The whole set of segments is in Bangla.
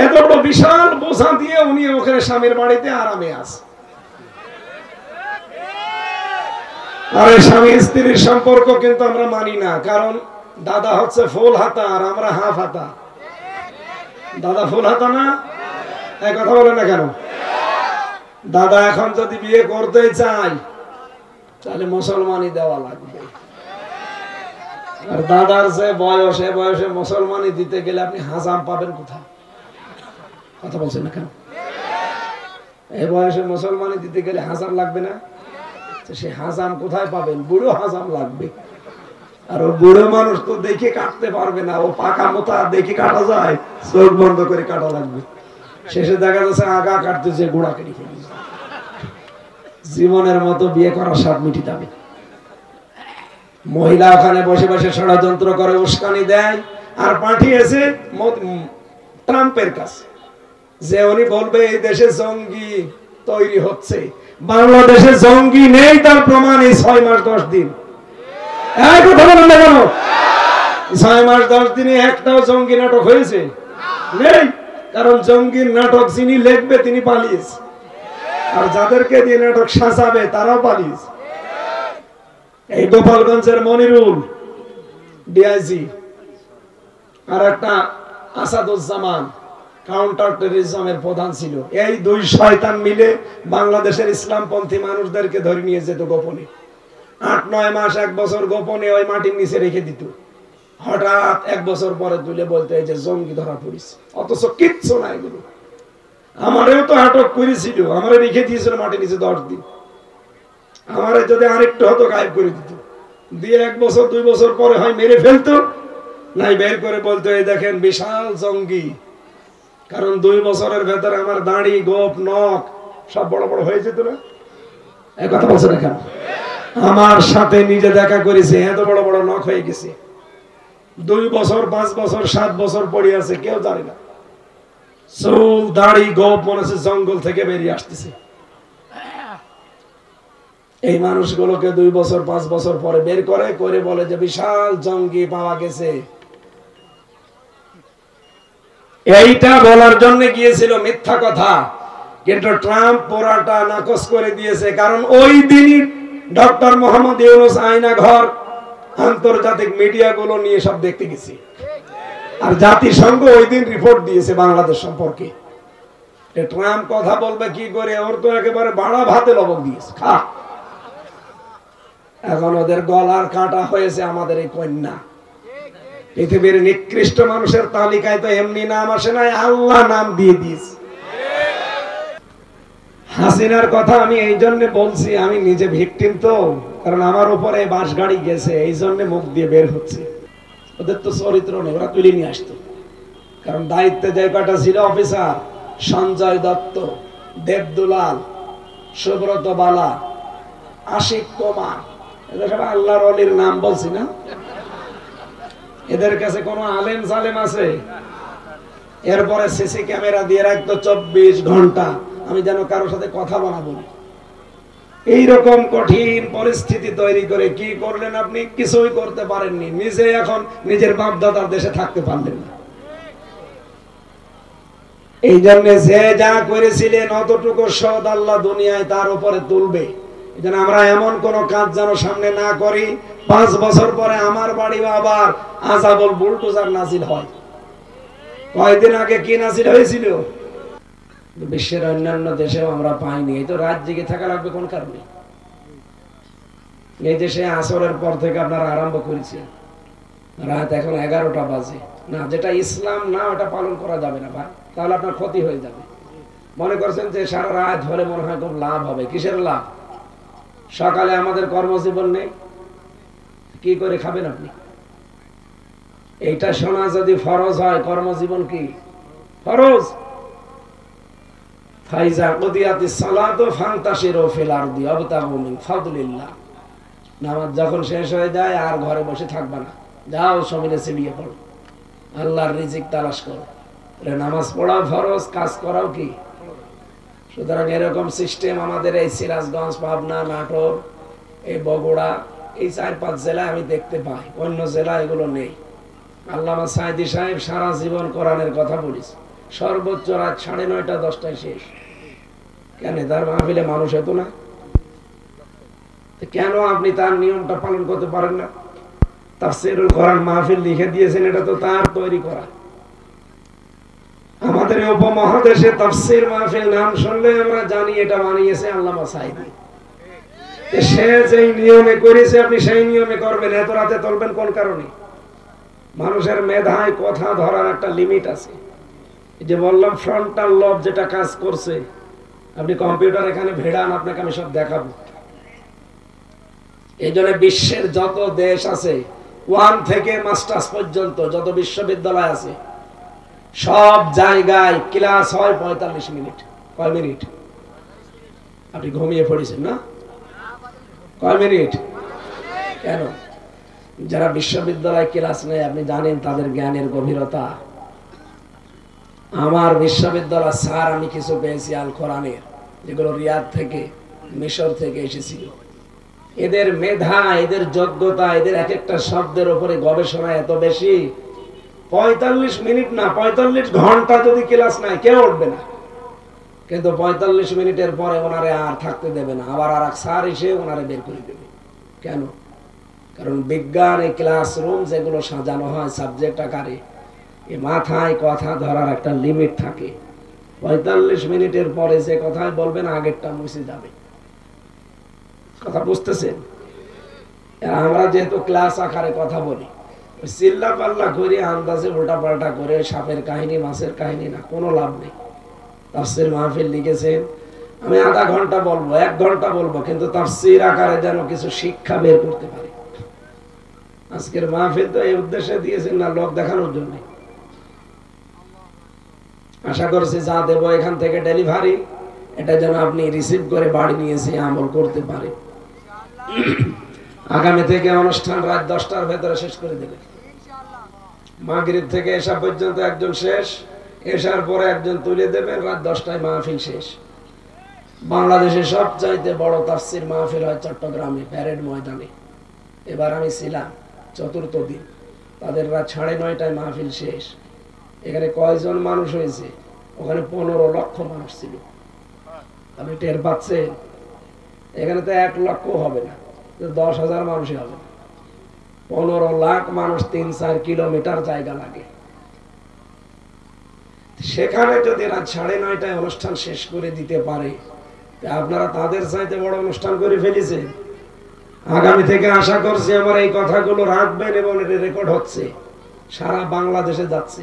এত বড় বিশাল বোঝা দিয়ে উনি ওখানে স্বামীর বাড়িতে আরামে আছে। আর স্বামী স্ত্রীর সম্পর্ক কিন্তু আমরা মানি না, কারণ দাদা হচ্ছে ফুল হাতা আর আমরা হাফ হাতা। দাদা ফুল হাতা না, এই কথা বলে না কেন? দাদা এখন যদি বিয়ে করতে চাই তাহলে মুসলমানি দেওয়া লাগবে, আর দাদার যে বয়সে বয়সে মুসলমানি দিতে গেলে আপনি হাজাম পাবেন কোথায়? কথা বলছেন না কেন? এই বয়সে মুসলমানি দিতে গেলে হাজাম লাগবে না? সে হাজাম কোথায় পাবেন? বুড়ো হাজাম লাগবে। আর ও বুড়ো মানুষ তো দেখে কাটতে পারবে না, ও পাকা মোতা দেখে কাটা যায়, চোখ বন্ধ করে কাটা লাগবে। শেষে দেখা যাচ্ছে আগা কাটতেছে, গোড়া কেটে ফেলেছে। জীবনের মতো বিয়ে করার স্বাদ মিটি যাবে। মহিলা ওখানে বসে বসে ষড়যন্ত্র করে, উস্কানি দেয়, আর পাঠিয়েছে ট্রাম্পের কাছে যে উনি বলবে এই দেশে জঙ্গি তৈরি হচ্ছে। বাংলাদেশে জঙ্গি নেই, তার প্রমাণ এই 6 মাস 10 দিন। এই কথা বলেন না কেন? 6 মাস 10 দিনে একটাও জঙ্গি নাটক হয়েছে? নেই, কারণ জঙ্গির নাটক যিনি লিখবে তিনি পালিয়েছে, আর যাদেরকে দিয়ে নাটক সাজাবে তারাও পালিয়েছে। এই গোপালগঞ্জের মনিরুল ডিআইজি আর একটা আসাদুজ্জামান কাউন্টার টেররিজমের প্রধান ছিল। এই 2 শয়তান মিলে বাংলাদেশের ইসলামপন্থী মানুষদেরকে ধরে নিয়ে যেত গোপনে। 8-9 মাস 1 বছর গোপনে ওই মাটির নিচে রেখে দিত। হঠাৎ 1 বছর পরে তুলে বলতে এই যে জঙ্গি ধরা পড়েছে, অথচ কিচ্ছু না এগুলো। আমারেও তো আটক করেছিল, আমারে রেখে দিয়েছিল মাটির নিচে 10 দিন। আমারে যদি আরেকটু হতো গায়েব করে দিত, দিয়ে 1 বছর 2 বছর পরে হয় মেরে ফেলতো, নাই বের করে বলতো এই দেখেন বিশাল জঙ্গি। কারণ 2 বছরের ভেতরে আমার দাড়ি, গোপ, নখ সব বড় বড় হয়ে যেত না? এই কথা বলছে না কেন? আমার সাথে নিজে দেখা করেছে, এত বড় বড় নখ হয়ে গেছে। 2 বছর 5 বছর 7 বছর পড়ে আছে, কেউ জানে না। চুল, দাড়ি, গোপ মনে হচ্ছে জঙ্গল থেকে বেরিয়ে আসতেছে। এই মানুষগুলোকে 2 বছর 5 বছর পরে বের করে করে বলে যে বিশাল জঙ্গি পাওয়া গেছে। এইটা বলার জন্য গিয়েছিল, মিথ্যা কথা, কিন্তু ট্রাম্প পোড়াটা নাকচ করে দিয়েছে। কারণ ওই দিনই ডক্টর মোহাম্মদ ইউনূস আয়না ঘর আন্তর্জাতিক মিডিয়াগুলো নিয়ে সব দেখতে গেছি, আর জাতিসংঘ ওই দিন রিপোর্ট দিয়েছে বাংলাদেশ সম্পর্কে। ট্রাম্প কথা বলবে কি করে? ওর তো একেবারে বাড়া ভাতে লবণ দিয়েছে, খা। এখন ওদের গলার কাটা হয়েছে আমাদের এই কন্যা। পৃথিবীর নিকৃষ্ট মানুষের তালিকায় তো এমনি নাম আসে নাই, আল্লাহ নাম দিয়ে দিয়েছে। হাসিনার কথা আমি এই জন্য বলছি, আমি নিজে ভিকটিম তো, কারণ আমার উপরে বাস গাড়ি গেছে, এই জন্য মুখ দিয়ে বের হচ্ছে। ওদের তো চরিত্র নেই, ওরা তুলে নিয়ে আসতো। কারণ দায়িত্বে যে কটা ছিল অফিসার, সঞ্জয় দত্ত, দেবদুলাল, সুব্রত বালা, আশিক কুমার, এদের সব আল্লাহর ওলির নাম বলছি না? এদের কাছে কোনো আলেম জালেম আছে? এরপরে সিসি ক্যামেরা দিয়ে রাখতো 24 ঘন্টা, আমি যেন কারোর সাথে কথা বলাবো না। এইরকম কঠিন পরিস্থিতি তৈরি করে কি করলেন আপনি? কিছুই করতে পারেননি। নিজে এখন নিজের বাপ দাদার দেশে থাকতে পারলেন না। এই জন্য যে যা করেছিলেন অতটুকু শোধ আল্লাহ দুনিয়ায় তার উপরে তুলবে। এই জন্য আমরা এমন কোন কাজ যেন সামনে না করি 5 বছর পরে আমার বাড়ি আবার আযাবুল বুলডোজার নাজিল হয়। কয়েকদিন আগে কি নাজিল হয়েছিল? বিশ্বের অন্যান্য দেশেও আমরা পাইনি। এই তো রাত জেগে থাকা লাগবে কোন কারণে? এই দেশে আসরের পর থেকে আপনারা আরম্ভ করেছেন, রাত এখন 11টা বাজে না। যেটা ইসলাম না ওটা পালন করা যাবে না ভাই, তাহলে আপনার ক্ষতি হয়ে যাবে। মনে করছেন যে সারা রাত ধরে মনে হয় খুব লাভ হবে। কিসের লাভ? সকালে আমাদের কর্মজীবন নেই, কি করে খাবেন আপনি? এইটা শোনা যদি ফরজ হয়, কর্মজীবন কি ফরজ? ফাইজা কুদিয়াতিস সালাতু ফান্তাশিরু ফিল আরদি ওয়াবতাগু মিন ফাদলিল্লাহ। নামাজ যখন শেষ হয়ে যায় আর ঘরে বসে থাকবা না, যাও সমিলে ছিলিয়ে পড়ো, আল্লাহর রিজিক তালাশ করো। নামাজ পড়াও ফরজ, কাজ করাও কি? সুতরাং এরকম সিস্টেম আমাদের এই সিরাজগঞ্জ, পাবনা, নাটোর, এই বগুড়া, এই 4-5 জেলায় আমি দেখতে পাই, অন্য জেলায় এগুলো নেই। আল্লামা সাঈদী সাহেব সারা জীবন কোরআনের কথা বলেছে, সর্বোচ্চ রাত 9:30 10টায় শেষ। কেন? তার মাহফিলে মানুষ হতো না? কেন আপনি তার নিয়মটা পালন করতে পারেন না? তাফসীরুল কোরআন মাহফিল লিখে দিয়েছেন, এটা তো তার তৈরি করা। আমাদের উপমহাদেশে তাফসীর মাহফিল নাম শুনলে আমরা জানি এটা বানিয়েছে আল্লামা সাঈদী। সে যেই নিয়মে করেছে আপনি সেই নিয়মে করবেন, এত রাতে চলবেন কোন কারণে? মানুষের মেধায় কথা ধরার একটা লিমিট আছে। এই যে বললাম ফ্রন্টাল লব যেটা কাজ করছে, আপনি কম্পিউটার এখানে ভেড়ান, আপনাকে আমি সব দেখাবো। এই জন্য বিশ্বের যত দেশ আছে 1 থেকে মাস্টার্স পর্যন্ত যত বিশ্ববিদ্যালয় আছে সব জায়গায় ক্লাস হয় 45 মিনিট। কয় মিনিট? আপনি ঘুমিয়ে পড়েছেন না? কয় মিনিট? কেন? যারা বিশ্ববিদ্যালয় ক্লাস নেয় আপনি জানেন তাদের জ্ঞানের গভীরতা। আমার বিশ্ববিদ্যালয় স্যার আমি কিছু পেয়েছি আল কোরআনের, যেগুলো রিয়াদ থেকে মিশর থেকে এসেছিল। এদের মেধা, এদের যোগ্যতা, এদের এক একটা শব্দের উপরে গবেষণা এত বেশি। 45 মিনিট না, 45 ঘন্টা যদি ক্লাস নেয় কেউ উঠবে না। কিন্তু 45 মিনিটের পরে ওনারে আর থাকতে দেবে না, আবার আর এক স্যার এসে ওনারে বের করে দেবে। কেন? কারণ বিজ্ঞান এই ক্লাসরুম যেগুলো সাজানো হয় সাবজেক্ট আকারে, এই মাথায় কথা ধরার একটা লিমিট থাকে। 45 মিনিটের পরে যে কথাই বলবেন আগেরটা মুছে যাবে। কথা বুঝতেছেন? আমরা যেহেতু ক্লাস আকারে কথা বলি, চিল্লা পাল্লা করে আন্দাজে উল্টা পাল্টা করে সাপের কাহিনী মাছের কাহিনী না, কোনো লাভ নেই। তাফসীর মাহফিল লিখেছেন আমি আধা ঘন্টা বলবো, 1 ঘন্টা বলবো, কিন্তু তাফসীর আকারে যেন কিছু শিক্ষা বের করতে পারি। আজকের মাহফিল তো এই উদ্দেশ্যে দিয়েছেন না লোক দেখানোর জন্য। আশা করছি যা দেব এখান থেকে ডেলিভারি, এটা যেন আপনি রিসিভ করে বাড়ি নিয়ে এসে আমল করতে পারে। আগামী থেকে অনুষ্ঠান রাত 10টার ভেতরে শেষ করে দেবে। মাগরিব থেকে এশা পর্যন্ত একজন শেষ, এশার পরে একজন তুলে দেবেন, রাত 10টায় মাহফিল শেষ। বাংলাদেশের সবচাইতে বড় তাফসীর মাহফিল হয় চট্টগ্রামে প্যারেড ময়দানে। এবার আমি ছিলাম 4র্থ দিন, তাদের রাত 9:30টায় মাহফিল শেষ। এখানে কয়জন মানুষ হয়েছে? ওখানে 15 লক্ষ মানুষ ছিল। আপনি টের পাচ্ছেন? এখানে তো 1 লক্ষ হবে না, 10,000 মানুষই হবে। 15 লাখ মানুষ, 3-4 কিলোমিটার জায়গা লাগে। সেখানে যদি রাত 9:30টায় অনুষ্ঠান শেষ করে দিতে পারে, আপনারা তাদের চাইতে বড় অনুষ্ঠান করে ফেলেছেন। আগামী থেকে আশা করছি আমার এই কথাগুলো রাখবেন এবং এটা রেকর্ড হচ্ছে, সারা বাংলাদেশে যাচ্ছে।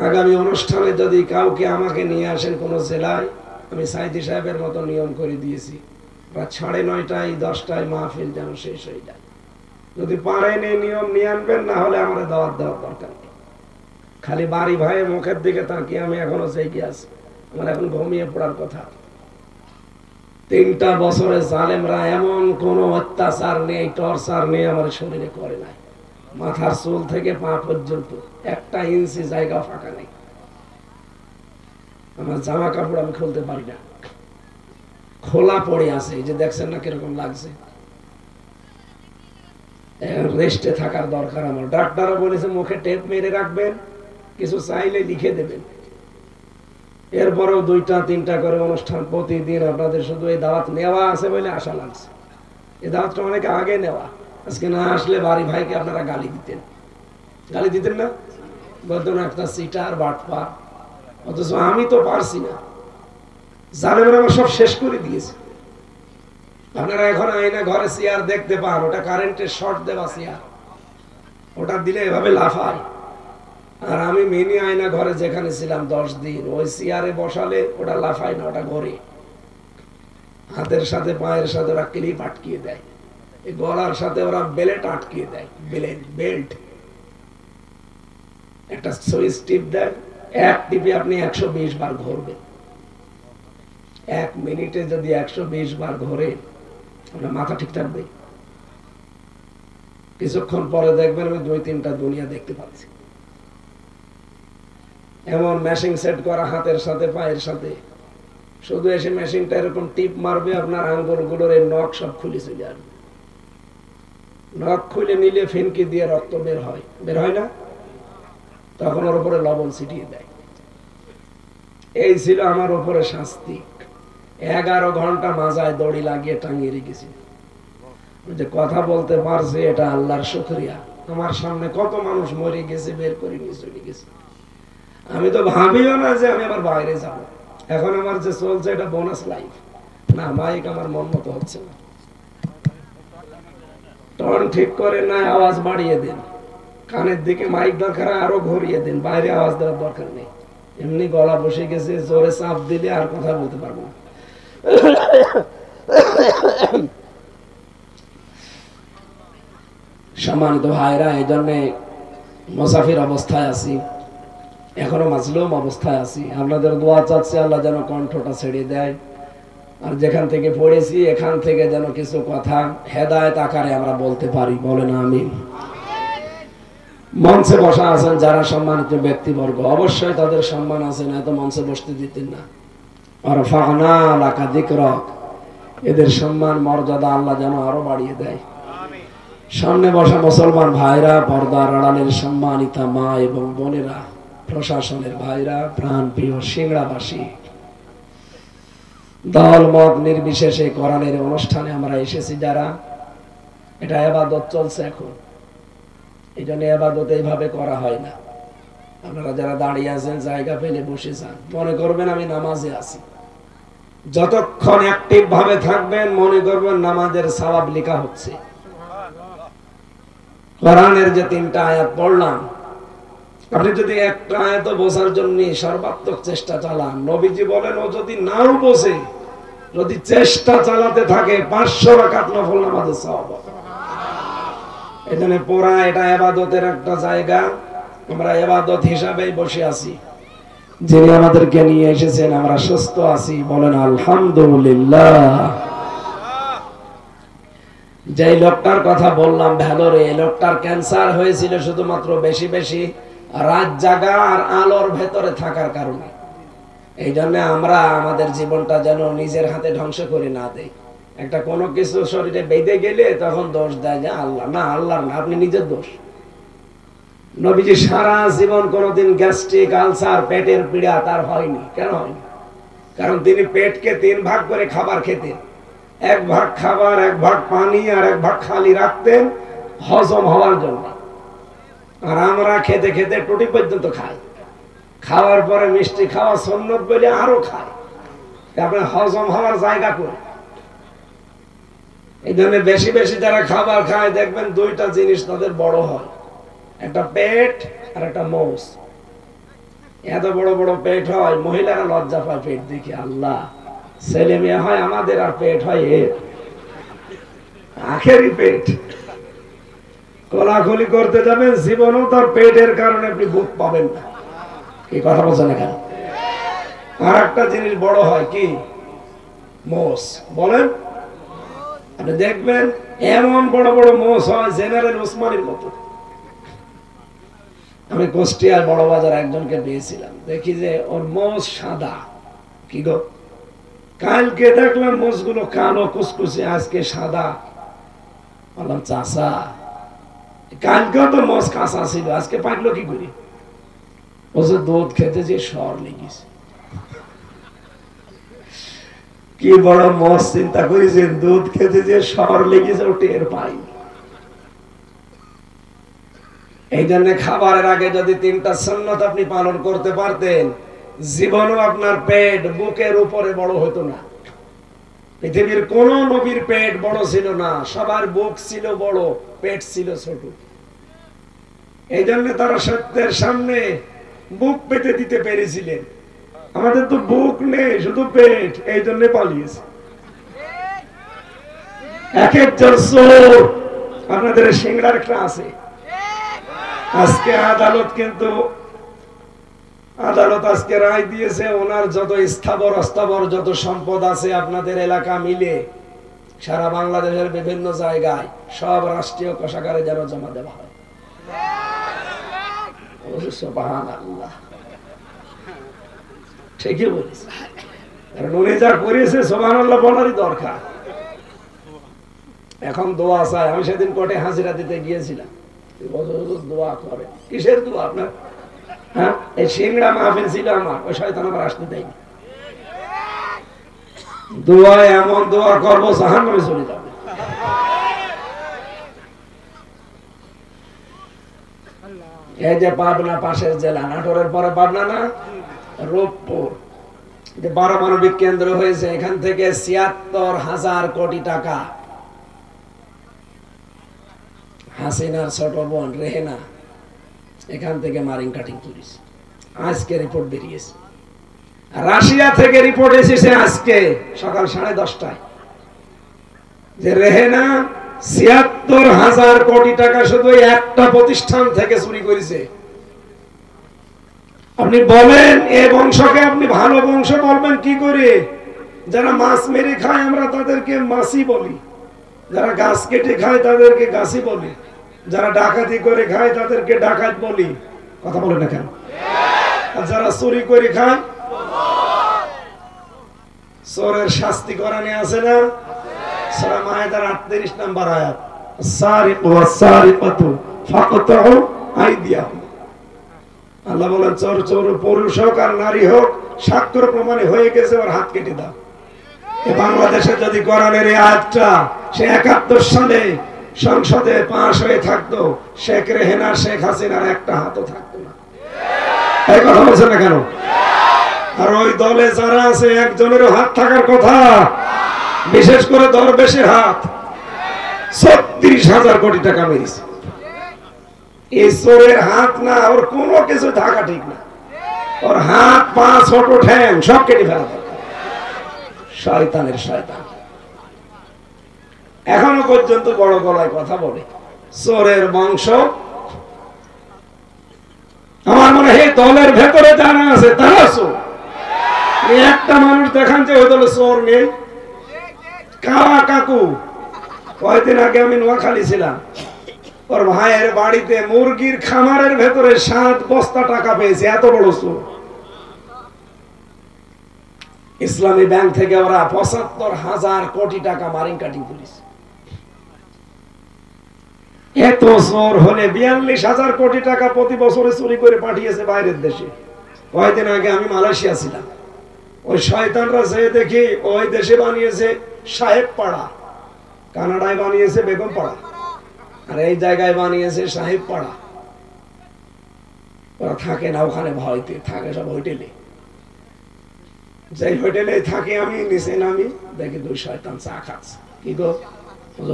আগামী অনুষ্ঠানে যদি কাউকে আমাকে নিয়ে আসেন কোন জেলায়, আমি সাইদি সাহেবের মতো নিয়ম করে দিয়েছি রাত 9:30টায় 10টায় মাহফিল যেন শেষ হয়ে যায়। যদি পারেন এই নিয়ম নিয়ে আনবেন, না হলে আমার দাওয়াত দেওয়ার দরকার নেই। খালি বাড়ি ভাই মুখের দিকে তাকিয়ে আমি এখনো জেগে আছি, আমার এখন ঘুমিয়ে পড়ার কথা। 3টা বছরে জালেমরা এমন কোন অত্যাচার নেই, টর্চার নেই আমার শরীরে করে নাই। মাথার চুল থেকে পা পর্যন্ত 1 ইঞ্চি জায়গা ফাঁকা নেই। আমার জামা কাপড় আমি খুলতে পারি না, খোলা পড়ে আছে। এই যে দেখছেন না কিরকম লাগছে, রেস্টে থাকার দরকার আমার। ডাক্তাররা বলেছে মুখে টেপ মেরে রাখবেন, কিছু চাইলে লিখে দেবেন। এরপরেও 2টা-3টা করে অনুষ্ঠান প্রতিদিন। আপনাদের শুধু এই দাওয়াত নেওয়া আছে বলে আশা লাগছে। এই দাওয়াতটা অনেক আগে নেওয়া, আজকে না আসলে বাড়ি ভাইকে আপনারা গালি দিতেন। গালি দিতেন না? বলতেন একটা সিটার বাটপার। অথচ আমি তো পারছি না, জালেমরা আমার সব শেষ করে দিয়েছে। আপনারা এখন আয়না ঘরে চেয়ার দেখতে পান, ওটা কারেন্টের শর্ট দেওয়া চেয়ার, ওটা দিলে এভাবে লাফায়। আর আমি মিনি আয়না ঘরে যেখানে ছিলাম 10 দিন, ওই চেয়ারে বসালে ওটা লাফায় না, ওটা ঘরে। হাতের সাথে পায়ের সাথে ওরা ক্লিপ আটকিয়ে দেয়, এই গলার সাথে ওরা বেল্ট আটকিয়ে দেয়, বেল্ট। একটা সুইচ টিপ দেয়, 1 টিপে আপনি 120 বার ঘুরবেন। 1 মিনিটে যদি 120 বার ঘোরে, আপনার মাথা ঠিক থাকবে? কিছুক্ষণ পরে দেখবেন আমি 2-3টা দুনিয়া দেখতে পাচ্ছি। এমন মেশিন সেট করা হাতের সাথে পায়ের সাথে, শুধু এসে মেশিনটা এরকম টিপ মারবে, আপনার আঙ্গুলগুলোর এই নখ সব খুলে চলে আসবে। নখ খুলে নিলে ফিনকি দিয়ে রক্ত বের হয়, বের হয় না? তখন ওর উপরে লবণ ছিটিয়ে দেয়। এই ছিল আমার উপরে শাস্তি। 11 ঘন্টা মাজায় দড়ি লাগিয়ে টাঙিয়ে রেখেছি। যে কথা বলতে পারছে এটা আল্লাহর শুকরিয়া। আমার সামনে কত মানুষ মরে গেছে, বের করে নিয়ে চলে গেছে। আমি তো ভাবিও না যে আমি আবার বাইরে যাব। এখন আমার যে চলছে এটা বোনাস লাইফ না। মাইক আমার মন মতো হচ্ছে না, টন ঠিক করে না, আওয়াজ বাড়িয়ে দেন। কানের দিকে মাইক দরকার, আরো ঘুরিয়ে দেন। বাইরে আওয়াজ দেওয়ার দরকার নেই। এমনি গলা বসে গেছে, জোরে চাপ দিলে আর কথা বলতে পারবো না। সম্মানিত ভাইরা, এই জন্য মুসাফির অবস্থায় আছি, এখনো মাজলুম অবস্থায় আছি। আপনাদের দোয়া চাচ্ছি আল্লাহ যেন কণ্ঠটা ছেড়ে দেয়, আর যেখান থেকে পড়েছি এখান থেকে যেন কিছু কথা হেদায়েত আকারে আমরা বলতে পারি। বলেন আমিন। মঞ্চে বসা আছেন যারা সম্মানিত ব্যক্তিবর্গ, অবশ্যই তাদের সম্মান আছে, না তো মঞ্চে বসতে দিতেন না। আর ফানা লাকা যিকরাক, এদের সম্মান মর্যাদা আল্লাহ যেন আরো বাড়িয়ে দেয়। সামনে বসা মুসলমান ভাইরা, পর্দার আড়ালের সম্মানিতা মা এবং বোনেরা, প্রশাসনের ভাইরা, প্রাণ প্রিয় সিংড়াবাসী, দল মত নির্বিশেষে কোরআনের অনুষ্ঠানে আমরা এসেছি যারা, এটা ইবাদত চলছে এখন। এই জন্য ইবাদত এইভাবে করা হয় না। আপনারা যারা দাঁড়িয়ে আছেন জায়গা পেলে বসে যান, মনে করবেন আমি নামাজে আছি। যতক্ষণ অ্যাক্টিভ ভাবে থাকবেন মনে করবেন নামাজের সওয়াব লেখা হচ্ছে। কোরআনের যে 3টা আয়াত পড়লাম, আপনি যদি একটা আয়াত বোঝার জন্য সর্বাত্মক চেষ্টা চালান, নবীজি বলেন ও যদি নাও বোঝে, যদি চেষ্টা চালাতে থাকে 500 রাকাত নফল নামাজের সওয়াব। এখানে পড়া এটা ইবাদতের একটা জায়গা, আমরা ইবাদত হিসাবেই বসে আছি। যিনি আমাদেরকে নিয়ে এসেছেন আমরা সুস্থ আছি, বলেন আলহামদুলিল্লাহ। যে লোকটার কথা বললাম ভেলোরে, এই লোকটার ক্যান্সার হয়েছিল শুধুমাত্র বেশি বেশি রাত জাগা আর আলোর ভেতরে থাকার কারণে। এই জন্য আমরা আমাদের জীবনটা যেন নিজের হাতে ধ্বংস করে না দেই। একটা কোনো কিছু শরীরে বেঁধে গেলে তখন দোষ দেয় যে আল্লাহ, না আল্লাহর না, আপনি নিজের দোষ। নবীজি সারা জীবন কোনোদিন গ্যাস্ট্রিক, আলসার, পেটের পীড়া তার হয়নি। কেন হয়নি? কারণ তিনি পেটকে 3 ভাগ করে খাবার খেতেন। 1 ভাগ খাবার, 1 ভাগ পানি, আর 1 ভাগ খালি রাখতেন হজম হওয়ার জন্য। আর আমরা খেতে খেতে টুটি পর্যন্ত খাই। খাওয়ার পরে মিষ্টি খাওয়া সুন্নত বলে আরো খাই, তারপরে হজম হওয়ার জায়গা করে। এই জন্য বেশি বেশি যারা খাবার খায় দেখবেন 2টা জিনিস তাদের বড় হয়, একটা পেট আর একটা মৌস। এত বড় বড় পেট হয়, মহিলারা লজ্জা পায় পেট দেখে। আল্লাহ, ছেলে মেয়ে হয় আমাদের আর পেট হয় এর, আখেরি পেট। কোলাকুলি করতে যাবেন জীবনও তার পেটের কারণে আপনি বুক পাবেন না। কি কথা বলছেন এখানে? আর একটা জিনিস বড় হয়, কি? মোষ। বলেন, আপনি দেখবেন এমন বড় বড় মোষ হয় জেনারেল ওসমানের মতো। আমি কুষ্টিয়ার বড় বাজার একজনকে পেয়েছিলাম, দেখি যে ওর মোষ সাদা। কি গো, কালকে দেখলাম মোষগুলো কালো কুচকুচে, আজকে সাদা। বললাম চাষা, কালকেও তো মোষ কাঁচা ছিল, আজকে পাকলো কি করি? ও যে দুধ খেতে যে সর লেগেছে। কি বড় মোষ, চিন্তা করেছেন? দুধ খেতে যে সর লেগেছে ও টের পাই। এই জন্য খাবারের আগে যদি 3টা সুন্নত আপনি পালন করতে পারতেন, জীবনও আপনার পেট বুকের উপরে বড় হতো না। পৃথিবীর কোন নবীর পেট বড় ছিল না, সবার বুক ছিল বড়, পেট ছিল ছোট। এই জন্য তারা সত্যের সামনে বুক পেতে দিতে পেরেছিলেন। আমাদের তো বুক নেই, শুধু পেট, এই জন্য পালিয়েছে। এক একজন চোর আপনাদের সিংড়ার একটা আছে। আজকে আদালত আজকে রায় দিয়েছে, ওনার যত স্থাবর অস্থাবর যত সম্পদ আছে আপনাদের এলাকা মিলে সারা বাংলাদেশের বিভিন্ন জায়গায় সব রাষ্ট্রীয় কোষাগারে যেন জমা দেওয়া হয়। সুবহানাল্লাহ, ঠিকই বলেছে। কারণ উনি যা করেছে সুবহানাল্লাহ বলারই দরকার। এখন দোয়া চাই। আমি সেদিন কোর্টে হাজিরা দিতে গিয়েছিলাম, দোয়া করে। কিসের দোয়া? আপনার হ্যাঁ, এই সিংড়া মাহফিল ছিল আমার, ওই শয়তান আমার আসতে দেয়নি। দোয়া এমন দোয়া করবো জাহান্নামে চলে যাবে। এই যে পাবনা পাশের জেলা, নাটোরের পরে পাবনা না, রূপপুর, যে পারমাণবিক কেন্দ্র হয়েছে, এখান থেকে ৭৬,০০০ কোটি টাকা হাসিনার ছোট বোন রেহেনা এখান থেকে মারিং কাটিং করেছে। আজকে রিপোর্ট বেরিয়েছে। রাশিয়া থেকে রিপোর্ট এসেছে আজকে সকাল 10:30টায়, যে রেহেনা ৭৬,০০০ কোটি টাকা শুধু একটা প্রতিষ্ঠান থেকে চুরি করেছে। আপনি বলেন এ বংশকে আপনি ভালো বংশ বলবেন কি করে? যারা মাছ মেরে খায় আমরা তাদেরকে মাছি বলি, যারা গাছ কেটে খায় তাদেরকে গাছি বলি, যারা ডাকাতি করে খায় তাদেরকে ডাকাত বলি। কথা বলে না কেন? আর যারা চুরি করে খায়, চোরের শাস্তি কোরআনে আছে না? সূরা মায়েদার 38 নম্বর আয়াত, সারিকু ওয়াস-সারিকাতু ফাকতাউ আইদিয়াহুম। আল্লাহ বলেন চোর চোর পুরুষ হোক আর নারী হোক, সাক্ষ্য প্রমাণে হয়ে গেছে, ওর হাত কেটে দাও। বাংলাদেশে যদি কোরআনের এই আয়াতটা সে ৭১ সালে সংসদে পাশ হয়ে থাকতো, শেখ রেহেনা শেখ হাসিনার একটা হাতও থাকতো না। এই কথা বলছেন না কেন? আর ওই দলে যারা আছে একজনেরও হাত থাকার কথা, বিশেষ করে দরবেশের হাত। ৩৬,০০০ কোটি টাকা মেরেছে। এই চোরের হাত না, ওর কোনো কিছু থাকা ঠিক না। ওর হাত পা ছোট ঠ্যাং সব কেটে ফেলা দরকার। শয়তানের শয়তান এখনো পর্যন্ত বড় গলায় কথা বলে, চোরের বংশ। আমার মনে হয় দলের ভেতরে যারা আছে তারা চোর। একটা মানুষ দেখান যে ওই দলে চোর নেই। কাওয়া কাকু, কয়েকদিন আগে আমি নোয়াখালী ছিলাম, ওর ভাইয়ের বাড়িতে মুরগির খামারের ভেতরে 7 বস্তা টাকা পেয়েছে। এত বড় চোর। ইসলামী ব্যাংক থেকে ওরা ৭৫,০০০ কোটি টাকা মারিং কাটিং করেছে। এত চোর হলে ৪২,০০০ কোটি টাকা প্রতি বছরে চুরি করে পাঠিয়েছে বাইরের দেশে। কয়েকদিন আগে আমি মালয়েশিয়া ছিলাম, ওই শয়তানরা যে দেখি ওই দেশে বানিয়েছে সাহেব পাড়া, কানাডায় বানিয়েছে বেগম পাড়া, আর এই জায়গায় বানিয়েছে সাহেব পাড়া। ওরা থাকে না ওখানে, ভয়তে থাকে সব হোটেলে। যে হোটেলে থাকে আমি নিচে নামি দেখি 2 শয়তান চা খাচ্ছে। কি গো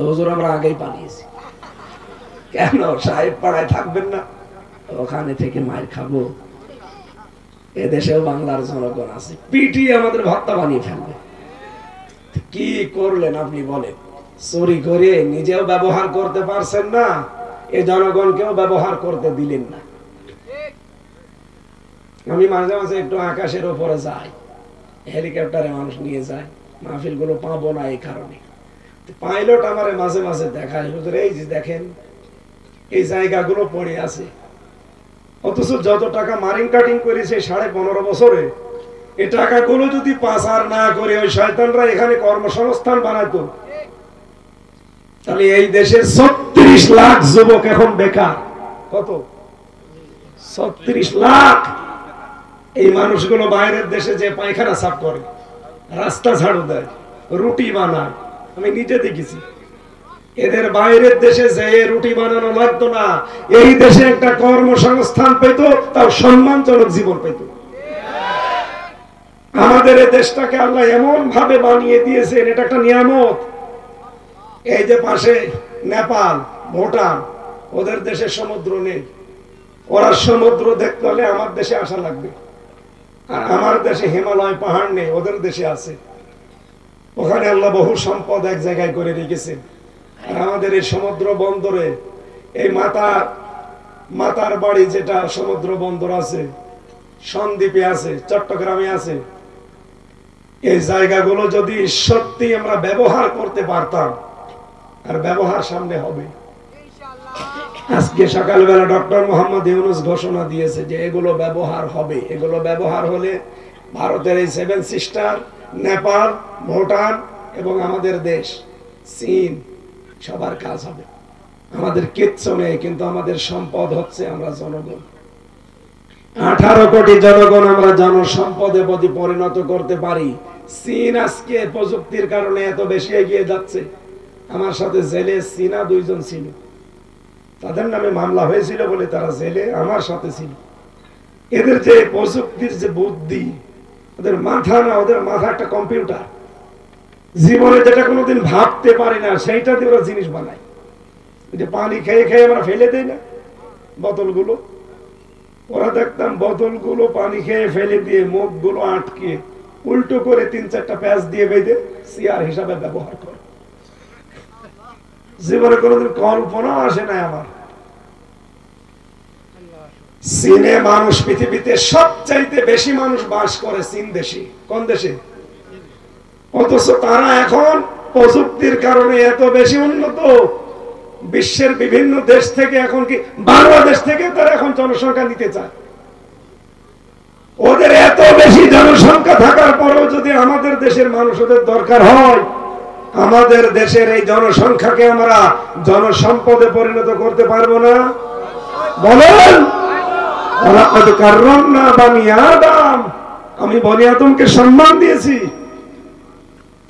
হুজুর, আমরা আগেই বানিয়েছি। কেন সাহেব পাড়ায় থাকবেন না? ওখানে থেকে মার খাবো। এদেশেও বাংলার জনগণ আছে, পিটি আমাদের ভর্তা বানিয়ে ফেলবে। কি করলেন আপনি বলেন? চুরি করে নিজেও ব্যবহার করতে পারছেন না, এই জনগণকেও ব্যবহার করতে দিলেন না। আমি মাঝে মাঝে একটু আকাশের উপরে যাই, হেলিকপ্টারে মানুষ নিয়ে যায়, মাহফিল গুলো পাবো না এই কারণে। পাইলট আমারে মাঝে মাঝে দেখায়, হুজুর এই যে দেখেন এই জায়গাগুলো পড়ে আছে, অথচ যত টাকা মারিং কাটিং করেছে 15.5 বছরে, এই টাকাগুলো যদি পাচার না করে ওই শয়তানরা এখানে কর্মসংস্থান বানাতো, তাহলে এই দেশের ৩৬ লাখ যুবক এখন বেকার। কত? ৩৬ লাখ। এই মানুষগুলো বাইরের দেশে যে পায়খানা সাফ করে, রাস্তা ঝাড়ু দেয়, রুটি বানায়, আমি নিজে দেখেছি। এদের বাইরের দেশে যে রুটি বানানো লাগতো না, এই দেশে একটা কর্মসংস্থান পেত, তাও সম্মানজনক জীবন পেত। আমাদের এই দেশটাকে আল্লাহ এমন ভাবে বানিয়ে দিয়েছেন, এটা একটা নিয়ামত। এই যে পাশে নেপাল, ভুটান, ওদের দেশে সমুদ্র নেই। ওরা সমুদ্র দেখতে হলে আমার দেশে আসা লাগবে। আর আমার দেশে হিমালয় পাহাড় নেই, ওদের দেশে আছে। ওখানে আল্লাহ বহু সম্পদ এক জায়গায় করে রেখেছেন। আর আমাদের এই সমুদ্র বন্দরে, এই মাতার বাড়ি যেটা সমুদ্র বন্দর আছে, সন্দ্বীপে আছে, চট্টগ্রামে আছে, এই জায়গাগুলো যদি সত্যি আমরা ব্যবহার করতে পারতাম, আর ব্যবহার সামনে হবে। আজকে সকালবেলা ডক্টর মোহাম্মদ ইউনূস ঘোষণা দিয়েছে যে এগুলো ব্যবহার হবে। এগুলো ব্যবহার হলে ভারতের এই 7 সিস্টার, নেপাল, ভুটান এবং আমাদের দেশ চীন, সবার কাজ হবে। আমাদের কিচ্ছু নেই, কিন্তু আমাদের সম্পদ হচ্ছে আমরা জনগণ। 18 কোটি জনগণ আমরা জনসম্পদে যদি পরিণত করতে পারি, চীন আজকে প্রযুক্তির কারণে এত বেশি এগিয়ে যাচ্ছে। আমার সাথে জেলে চীনা 2 জন ছিল, তাদের নামে মামলা হয়েছিল বলে তারা জেলে আমার সাথে ছিল। এদের যে প্রযুক্তির যে বুদ্ধি, ওদের মাথা না, ওদের মাথা একটা কম্পিউটার। জীবনে যেটা কোনোদিন ভাবতে পারি না সেইটা দিয়ে ওরা জিনিস বানায়। যে পানি খেয়ে খেয়ে আমরা ফেলে দেই না বোতলগুলো, ওরা দেখতাম বোতলগুলো পানি খেয়ে ফেলে দিয়ে মুখগুলো আটকে উল্টো করে 3-4টা প্যাচ দিয়ে বেঁধে চেয়ার হিসাবে ব্যবহার করে। জীবনে কোনোদিন কল্পনা আসে না আমার। চীনে মানুষ, পৃথিবীতে সবচাইতে বেশি মানুষ বাস করে চীন দেশে। কোন দেশে? অথচ তারা এখন প্রযুক্তির কারণে এত বেশি উন্নত, বিশ্বের বিভিন্ন দেশ থেকে, এখন কি বাংলাদেশ থেকে তারা এখন জনসংখ্যা নিতে চায়। ওদের এত বেশি জনসংখ্যা থাকার পরেও যদি আমাদের দেশের মানুষ ওদের দরকার হয়, আমাদের দেশের এই জনসংখ্যাকে আমরা জনসম্পদে পরিণত করতে পারবো না? বলেন। আমি বনি আদমকে সম্মান দিয়েছি।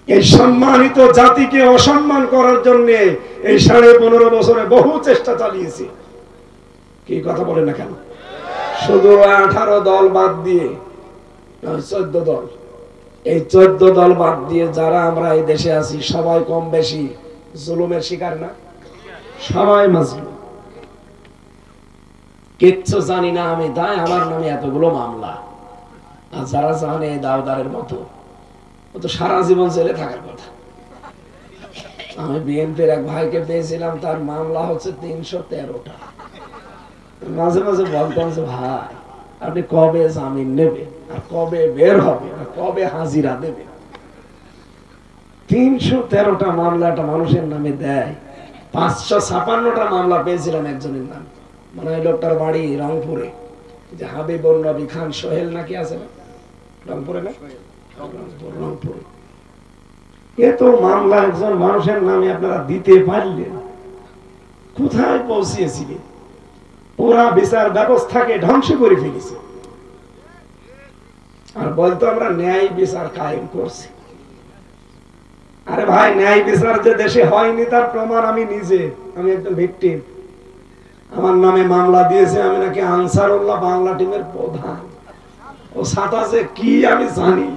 এই সম্মানিত জাতিকে অসম্মান করার জন্য এই 15.5 বছরে বহু চেষ্টা চালিয়েছি। কি কথা বলেন না কেন? শুধু 18 দল বাদ দিয়ে 14 দল, এই 14 দল বাদ দিয়ে যারা আমরা এই দেশে আছি সবাই কম বেশি জুলুমের শিকার না? সবাই মাজলুম। কিচ্ছু জানি না আমি, তাই আমার নামে এতগুলো মামলা। আর যারা জানে দাউদারের মতো, ও তো সারা জীবন জেলে থাকার কথা। আমি বিএনপির এক ভাইকে পেয়েছিলাম, তার মামলা হচ্ছে 313টা। মাঝে মাঝে বলতাম যে ভাই আপনি কবে জামিন নেবেন, আর কবে বের হবে, আর কবে হাজিরা দেবেন? 313টা মামলা একটা মানুষের নামে দেয়। 556টা মামলা পেয়েছিলাম একজনের নামে, মানে ওই লোকটার বাড়ি রংপুরে, যে হাবিবুর নবী খান সোহেল নাকি আছে না, রংপুরে না? রংপুরে। এত মামলা একজন মানুষের নামে আপনারা দিতে পারলেন, কোথায় পৌঁছিয়েছিলেন? পুরা বিচার ব্যবস্থাকে ধ্বংস করে ফেলেছে। আর বলতো আমরা ন্যায় বিচার কায়েম করছি। আরে ভাই, ন্যায় বিচার যে দেশে হয়নি তার প্রমাণ আমি নিজে। আমি একদম ভিকটিম। আমার নামে মামলা দিয়েছে, আমি নাকি আনসারুল্লাহ বাংলা টিমের প্রধান। ও সাতাশে কি আমি জানি।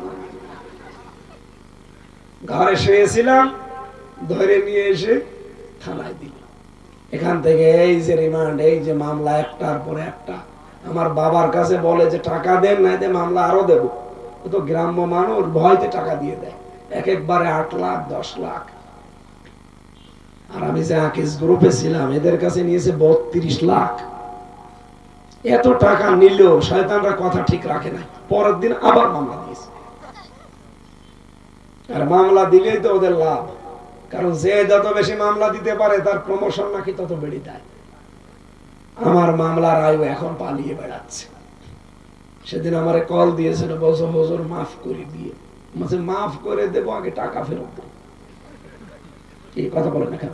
ঘরে শুয়েছিলাম, ধরে নিয়ে এসে থানায় দিল। এখান থেকে এই যে রিমান্ড, এই যে মামলা একটার পর একটা। আমার বাবার কাছে বলে যে টাকা দেন, না দে মামলা আরো দেবো। ও তো গ্রাম্য মানুষ, ভয়তে টাকা দিয়ে দেয়। একবারে 8 লাখ 10 লাখ। আর আমি যে আকিস গ্রুপে ছিলাম, এদের কাছে নিয়েছে 32 লাখ। এত টাকা নিলেও শয়তানরা কথা ঠিক রাখে না, পরের দিন আবার মামলা দিয়েছে। আর মামলা দিলেই তো ওদের লাভ, কারণ যে যত বেশি মামলা দিতে পারে তার প্রমোশন নাকি তত বেড়ে যায়। আমার মামলার আয়ু এখন পালিয়ে বেড়াচ্ছে। সেদিন আমারে কল দিয়েছিল, বলছে হুজুর মাফ করে দিয়ে। বলছে মাফ করে দেবো, আগে টাকা ফেরত দেবো। এই কথা বলে না কেন?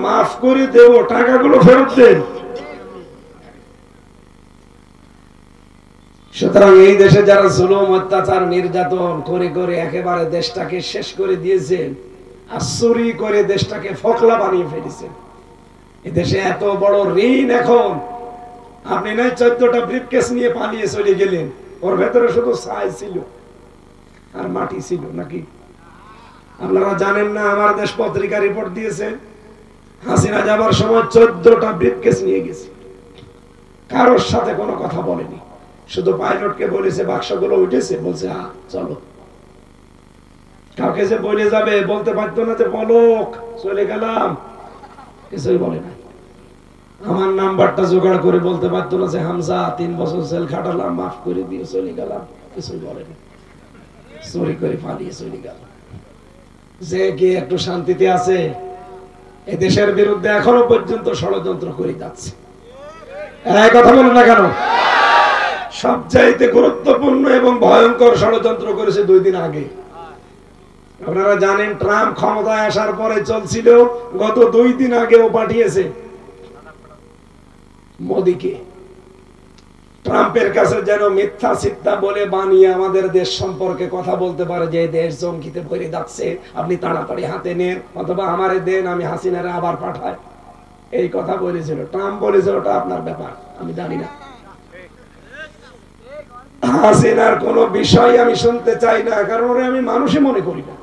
মাফ করে দেবো, টাকাগুলো ফেরত দেন। সুতরাং এই দেশে যারা জুলুম, অত্যাচার, নির্যাতন করে করে একেবারে দেশটাকে শেষ করে দিয়েছেন, আর চুরি করে দেশটাকে ফকলা বানিয়ে ফেলেছেন। এই দেশে এত বড় ঋণ এখন। আপনি নয় 14টা ব্রিফকেস নিয়ে পালিয়ে চলে গেলেন, ওর ভেতরে শুধু ছাই ছিল আর মাটি ছিল নাকি? আপনারা জানেন না, আমার দেশ পত্রিকা রিপোর্ট দিয়েছে, হাসিনা যাবার সময় 14টা ব্রিফকেস নিয়ে গেছে। কারোর সাথে কোনো কথা বলেনি, শুধু পাইলটকে বলেছে বাক্সগুলো উঠেছে, বলছে হ্যাঁ চলো। কাউকে যে বলে যাবে বলতে পারতো না যে বলক চলে গেলাম, কিছুই বলে না। আমার নাম্বারটা জোগাড় করে বলতে পারতো না যে হামজা 3 বছর জেল খাটালাম, মাফ করে দিয়ে চলে গেলাম, কিছুই বলে না। চুরি করে পালিয়ে চলে গেল। যে কে একটু শান্তিতে আছে, এ দেশের বিরুদ্ধে এখনো পর্যন্ত ষড়যন্ত্র করে যাচ্ছে। এই কথা বলেন না কেন? সবচাইতে গুরুত্বপূর্ণ এবং ভয়ঙ্কর ষড়যন্ত্র করেছে 2 দিন আগে। আপনারা জানেন, ট্রাম্প ক্ষমতায় আসার পরে চলছিল, গত 2 দিন আগে ও পাঠিয়েছে মোদিকে। ট্রাম্পের কাছে যেন মিথ্যা চিত্তা বলে বানিয়ে আমাদের দেশ সম্পর্কে কথা বলতে পারে যে দেশ জঙ্গিতে ভরে যাচ্ছে, আপনি তাড়াতাড়ি হাতে নেন অথবা আমারে দেন, আমি হাসিনারে আবার পাঠাই। এই কথা বলেছিল ট্রাম্প। বলেছিল ওটা আপনার ব্যাপার, আমি জানি না। হাসিনার কোন বিষয় আমি শুনতে চাই না, কারণ ওরে আমি মানুষই মনে করি না।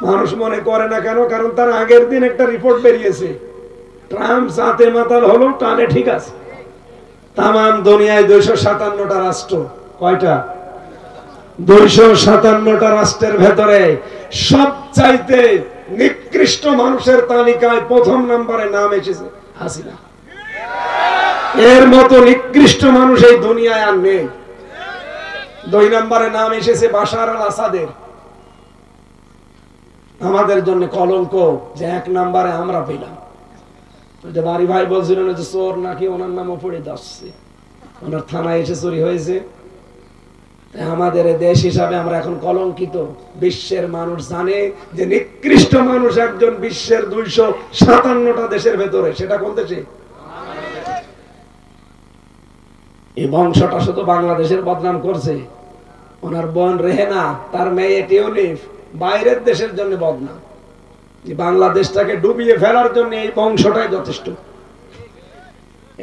মানুষ মনে করে না কেন? কারণ তার আগের দিন একটা রিপোর্ট বেরিয়েছে, ট্রাম্প জাতে মাতাল হলো, টানে ঠিক আছে। তাম দুনিয়ায় 257টা রাষ্ট্র, কয়টা? 257টা রাষ্ট্রের ভেতরে সবচাইতে নিকৃষ্ট মানুষের তালিকায় প্রথম নম্বরে নাম এসেছে হাসিনা। এর মতো নিকৃষ্ট মানুষ এই দুনিয়ায় আর নেই। 2 নম্বরে নাম এসেছে বাশার আল আসাদের। আমাদের জন্য কলঙ্ক যে 1 নম্বরে আমরা পেলাম। যে বাড়ি ভাই বলছিলেন যে চোর নাকি ওনার নামও পড়ে যাচ্ছে, ওনার থানায় এসে চুরি হয়েছে। আমাদের দেশ হিসাবে আমরা এখন কলঙ্কিত। বিশ্বের মানুষ জানে যে নিকৃষ্ট মানুষ একজন বিশ্বের 257টা দেশের ভেতরে, সেটা কোন দেশে? এই বংশটা শুধু বাংলাদেশের বদনাম করছে। ওনার বোন রেহেনা, তার মেয়ে টিউলিপ, বাইরের দেশের জন্য বদনাম। বাংলাদেশটাকে ডুবিয়ে ফেলার জন্য এই বংশটাই যথেষ্ট।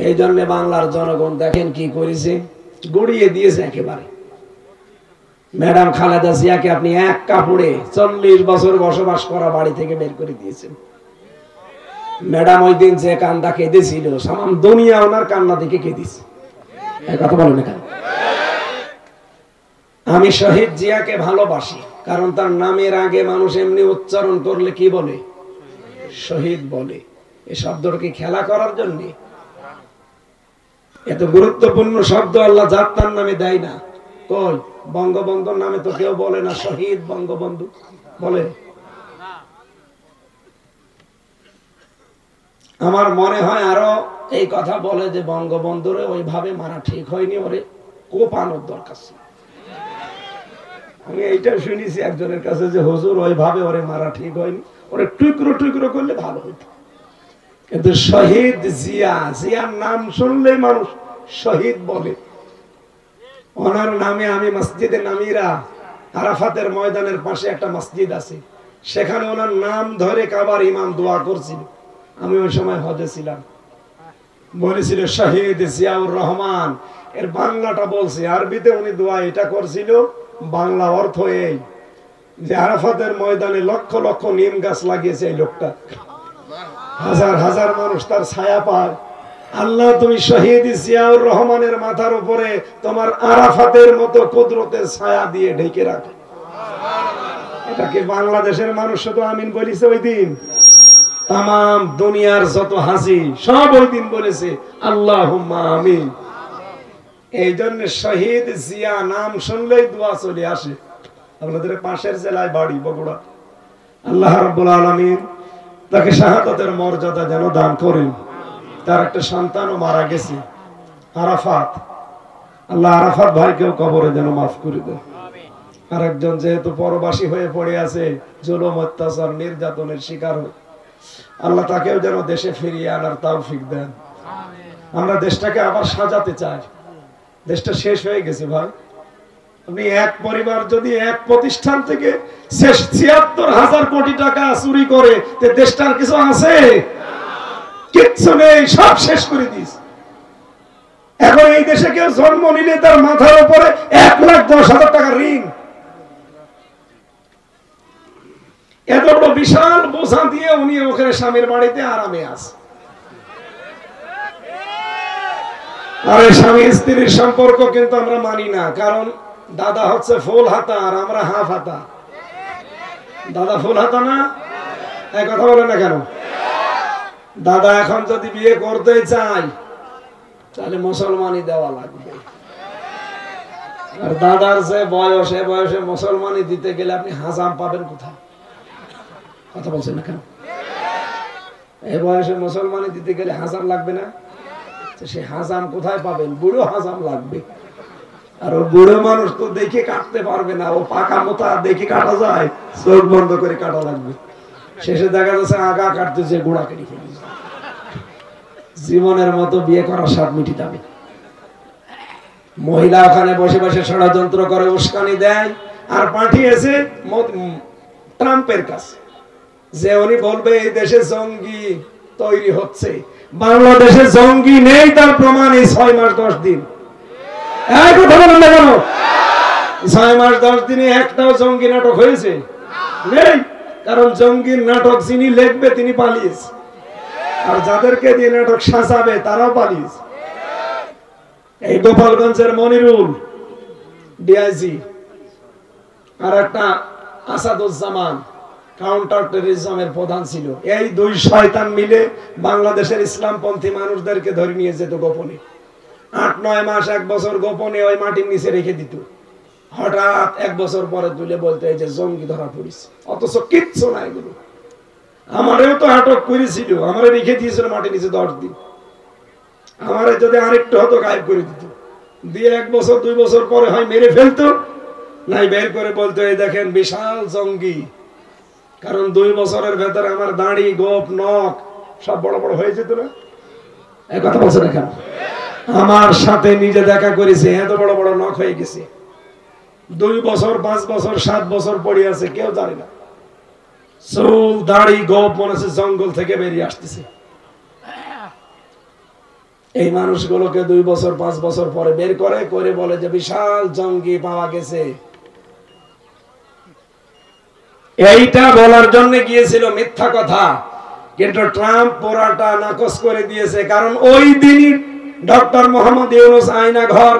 এই জন্য বাংলার জনগণ দেখেন কি করেছে, গড়িয়ে দিয়েছে একেবারে। ম্যাডাম খালেদা জিয়াকে আপনি এক কাপড়ে 40 বছর বসবাস করা বাড়ি থেকে বের করে দিয়েছেন। ম্যাডাম ওই দিন যে কান্দা কেঁদেছিল, সামাম দুনিয়া ওনার কান্না দেখে কেঁদেছে। কথা বলেন না কেন? আমি শহীদ জিয়াকে ভালোবাসি, কারণ তার নামের আগে মানুষ এমনি উচ্চারণ করলে কি বলে? শহীদ বলে। এই শব্দটাকে খেলা করার জন্য? এত গুরুত্বপূর্ণ শব্দ আল্লাহ জাত তার নামে দেয় না। কই বঙ্গবন্ধুর নামে তো কেউ বলে না শহীদ বঙ্গবন্ধু বলে। আমার মনে হয় আরো এই কথা বলে যে বঙ্গবন্ধুরে ওইভাবে মারা ঠিক হয়নি, ওরে কোপানোর দরকার ছিল। আমি এইটা শুনেছি একজনের কাছে যে হুজুর ওইভাবে ওরে মারা ঠিক হয়নি, ওরে টুকরো টুকরো করলে ভালো হইতো। কিন্তু শহীদ জিয়া, জিয়ার নাম শুনলে মানুষ শহীদ বলে। ওনার নামে আমি মসজিদে নামিরা, আরাফাতের ময়দানের পাশে একটা মসজিদ আছে, সেখানে ওনার নাম ধরে কাবার ইমাম দোয়া করছিল। আমি ওই সময় হজে ছিলাম। বলেছিল শহীদ জিয়াউর রহমান। এর বাংলাটা বলছি, আরবিতে উনি দোয়া এটা করছিল। বাংলা অর্থ এই যে আরাফাতের ময়দানে লক্ষ লক্ষ নিম গাছ লাগিয়েছে এই লোকটা, হাজার হাজার মানুষ তার ছায়া পায়। আল্লাহ তুমি শহীদ জিয়াউর রহমানের মাথার উপরে তোমার আরাফাতের মতো কুদরতের ছায়া দিয়ে ঢেকে রাখো। এটাকে বাংলাদেশের মানুষ শুধু আমিন বলেছে ওই দিন? তাম দুনিয়ার যত হাজি সব ওই দিন বলেছে আল্লাহুম্মা আমিন। এই জন্য শহীদ জিয়া নাম শুনলেই দোয়া চলে আসে। আপনাদের পাশের জেলায় বাড়ি বগুড়া। আল্লাহ রাব্বুল আলামিন তাকে শাহাদাতের মর্যাদা যেন দান করেন। তার একটা সন্তানও মারা গেছে, আরাফাত। আল্লাহ আরাফাত ভাইকেও কবরে যেন মাফ করে দেন। আর একজন যেহেতু পরবাসী হয়ে পড়ে আছে, জুলুম অত্যাচার নির্যাতনের শিকার হয়, আল্লাহ তাকেও যেন দেশে ফিরিয়ে আনার তৌফিক দেন। আমরা দেশটাকে আবার সাজাতে চাই। দেশটা শেষ হয়ে গেছে ভাই। আপনি এক পরিবার যদি এক প্রতিষ্ঠান থেকে ৭৬,০০০ কোটি টাকা চুরি করে, দেশটার কিছু আছে? কিচ্ছু নেই, সব শেষ করে দিস। এখন এই দেশে কেউ জন্ম নিলে তার মাথার উপরে ১,১০,০০০ টাকা ঋণ। এত বড় বিশাল বোঝা দিয়ে উনি ওখানে স্বামীর বাড়িতে আরামে আছে। আর স্বামী স্ত্রীর সম্পর্ক কিন্তু আমরা মানি না, কারণ দাদা হচ্ছে ফুল হাতা আর আমরা হাফ হাতা। দাদা ফুল হাতা না? এই কথা বলে না কেন? দাদা এখন যদি বিয়ে করতে চাই তাহলে মুসলমানি দেওয়া লাগবে। আর দাদার যে বয়স, এ বয়সে মুসলমানি দিতে গেলে আপনি হাজাম পাবেন কোথায়? কথা বলছেন না কেন? এই বয়সে মুসলমানি দিতে গেলে হাজাম লাগবে না? সে হাজাম কোথায় পাবেন? বুড়ো হাজাম লাগবে। আর ও বুড়ো মানুষ তো দেখে কাটতে পারবে না, ও পাকা মোতা দেখে কাটা যায়, চোখ বন্ধ করে কাটা লাগবে। শেষে দেখা যাচ্ছে আগা কাটতেছে, গোড়া কেটে ফেলেছে। জীবনের মতো বিয়ে করার স্বাদ মিটি যাবে। মহিলা ওখানে বসে বসে ষড়যন্ত্র করে উস্কানি দেয় আর পাঠিয়েছে ট্রাম্পের কাছে, যে উনি বলবে এই দেশে জঙ্গি তৈরি হচ্ছে। বাংলাদেশে জঙ্গি নেই, তার প্রমাণ এই 6 মাস 10 দিন। এই কথা বলেন না কেন? 6 মাস 10 দিনে একটাও জঙ্গি নাটক হয়েছে নেই, কারণ জঙ্গির নাটক যিনি লিখবে তিনি পালিয়েছে, আর যাদেরকে দিয়ে নাটক সাজাবে তারাও পালিয়েছে। এই গোপালগঞ্জের মনিরুল ডিআইজি আর একটা আসাদুজ্জামান কাউন্টার টেররিজমের প্রধান ছিল। এই 2 শয়তান মিলে বাংলাদেশের ইসলামপন্থী মানুষদেরকে ধরে নিয়ে যেত গোপনে। 8-9 মাস 1 বছর গোপনে ওই মাটির নিচে রেখে দিত। হঠাৎ 1 বছর পরে তুলে বলতে এই যে জঙ্গি ধরা পড়েছে, অথচ কিচ্ছু নাই এগুলো। আমারেও তো আটক করেছিল, আমারে রেখে দিয়েছিল মাটির নিচে 10 দিন। আমারে যদি আরেকটু হতো গায়েব করে দিত, দিয়ে 1 বছর 2 বছর পরে হয় মেরে ফেলতো, নাই বের করে বলতো এই দেখেন বিশাল জঙ্গি। কারণ 2 বছরের ভেতরে আমার দাড়ি গোপ নখ সব বড় বড় হয়ে যেত না। এই কথা বলছে না কেন? আমার সাথে নিজে দেখা করেছে, এত বড় বড় নখ হয়ে গেছে। 2 বছর 5 বছর 7 বছর পড়ে আছে, কেউ জানে না। চুল দাড়ি গোপ মনে হচ্ছে জঙ্গল থেকে বেরিয়ে আসতেছে। এই মানুষগুলোকে 2 বছর 5 বছর পরে বের করে করে বলে যে বিশাল জঙ্গি পাওয়া গেছে। এইটা বলার জন্য গিয়েছিল, মিথ্যা কথা, কিন্তু ট্রাম্প পোড়াটা নাকচ করে দিয়েছে। কারণ ওই দিনই ডক্টর মোহাম্মদ ইউনূস আয়না ঘর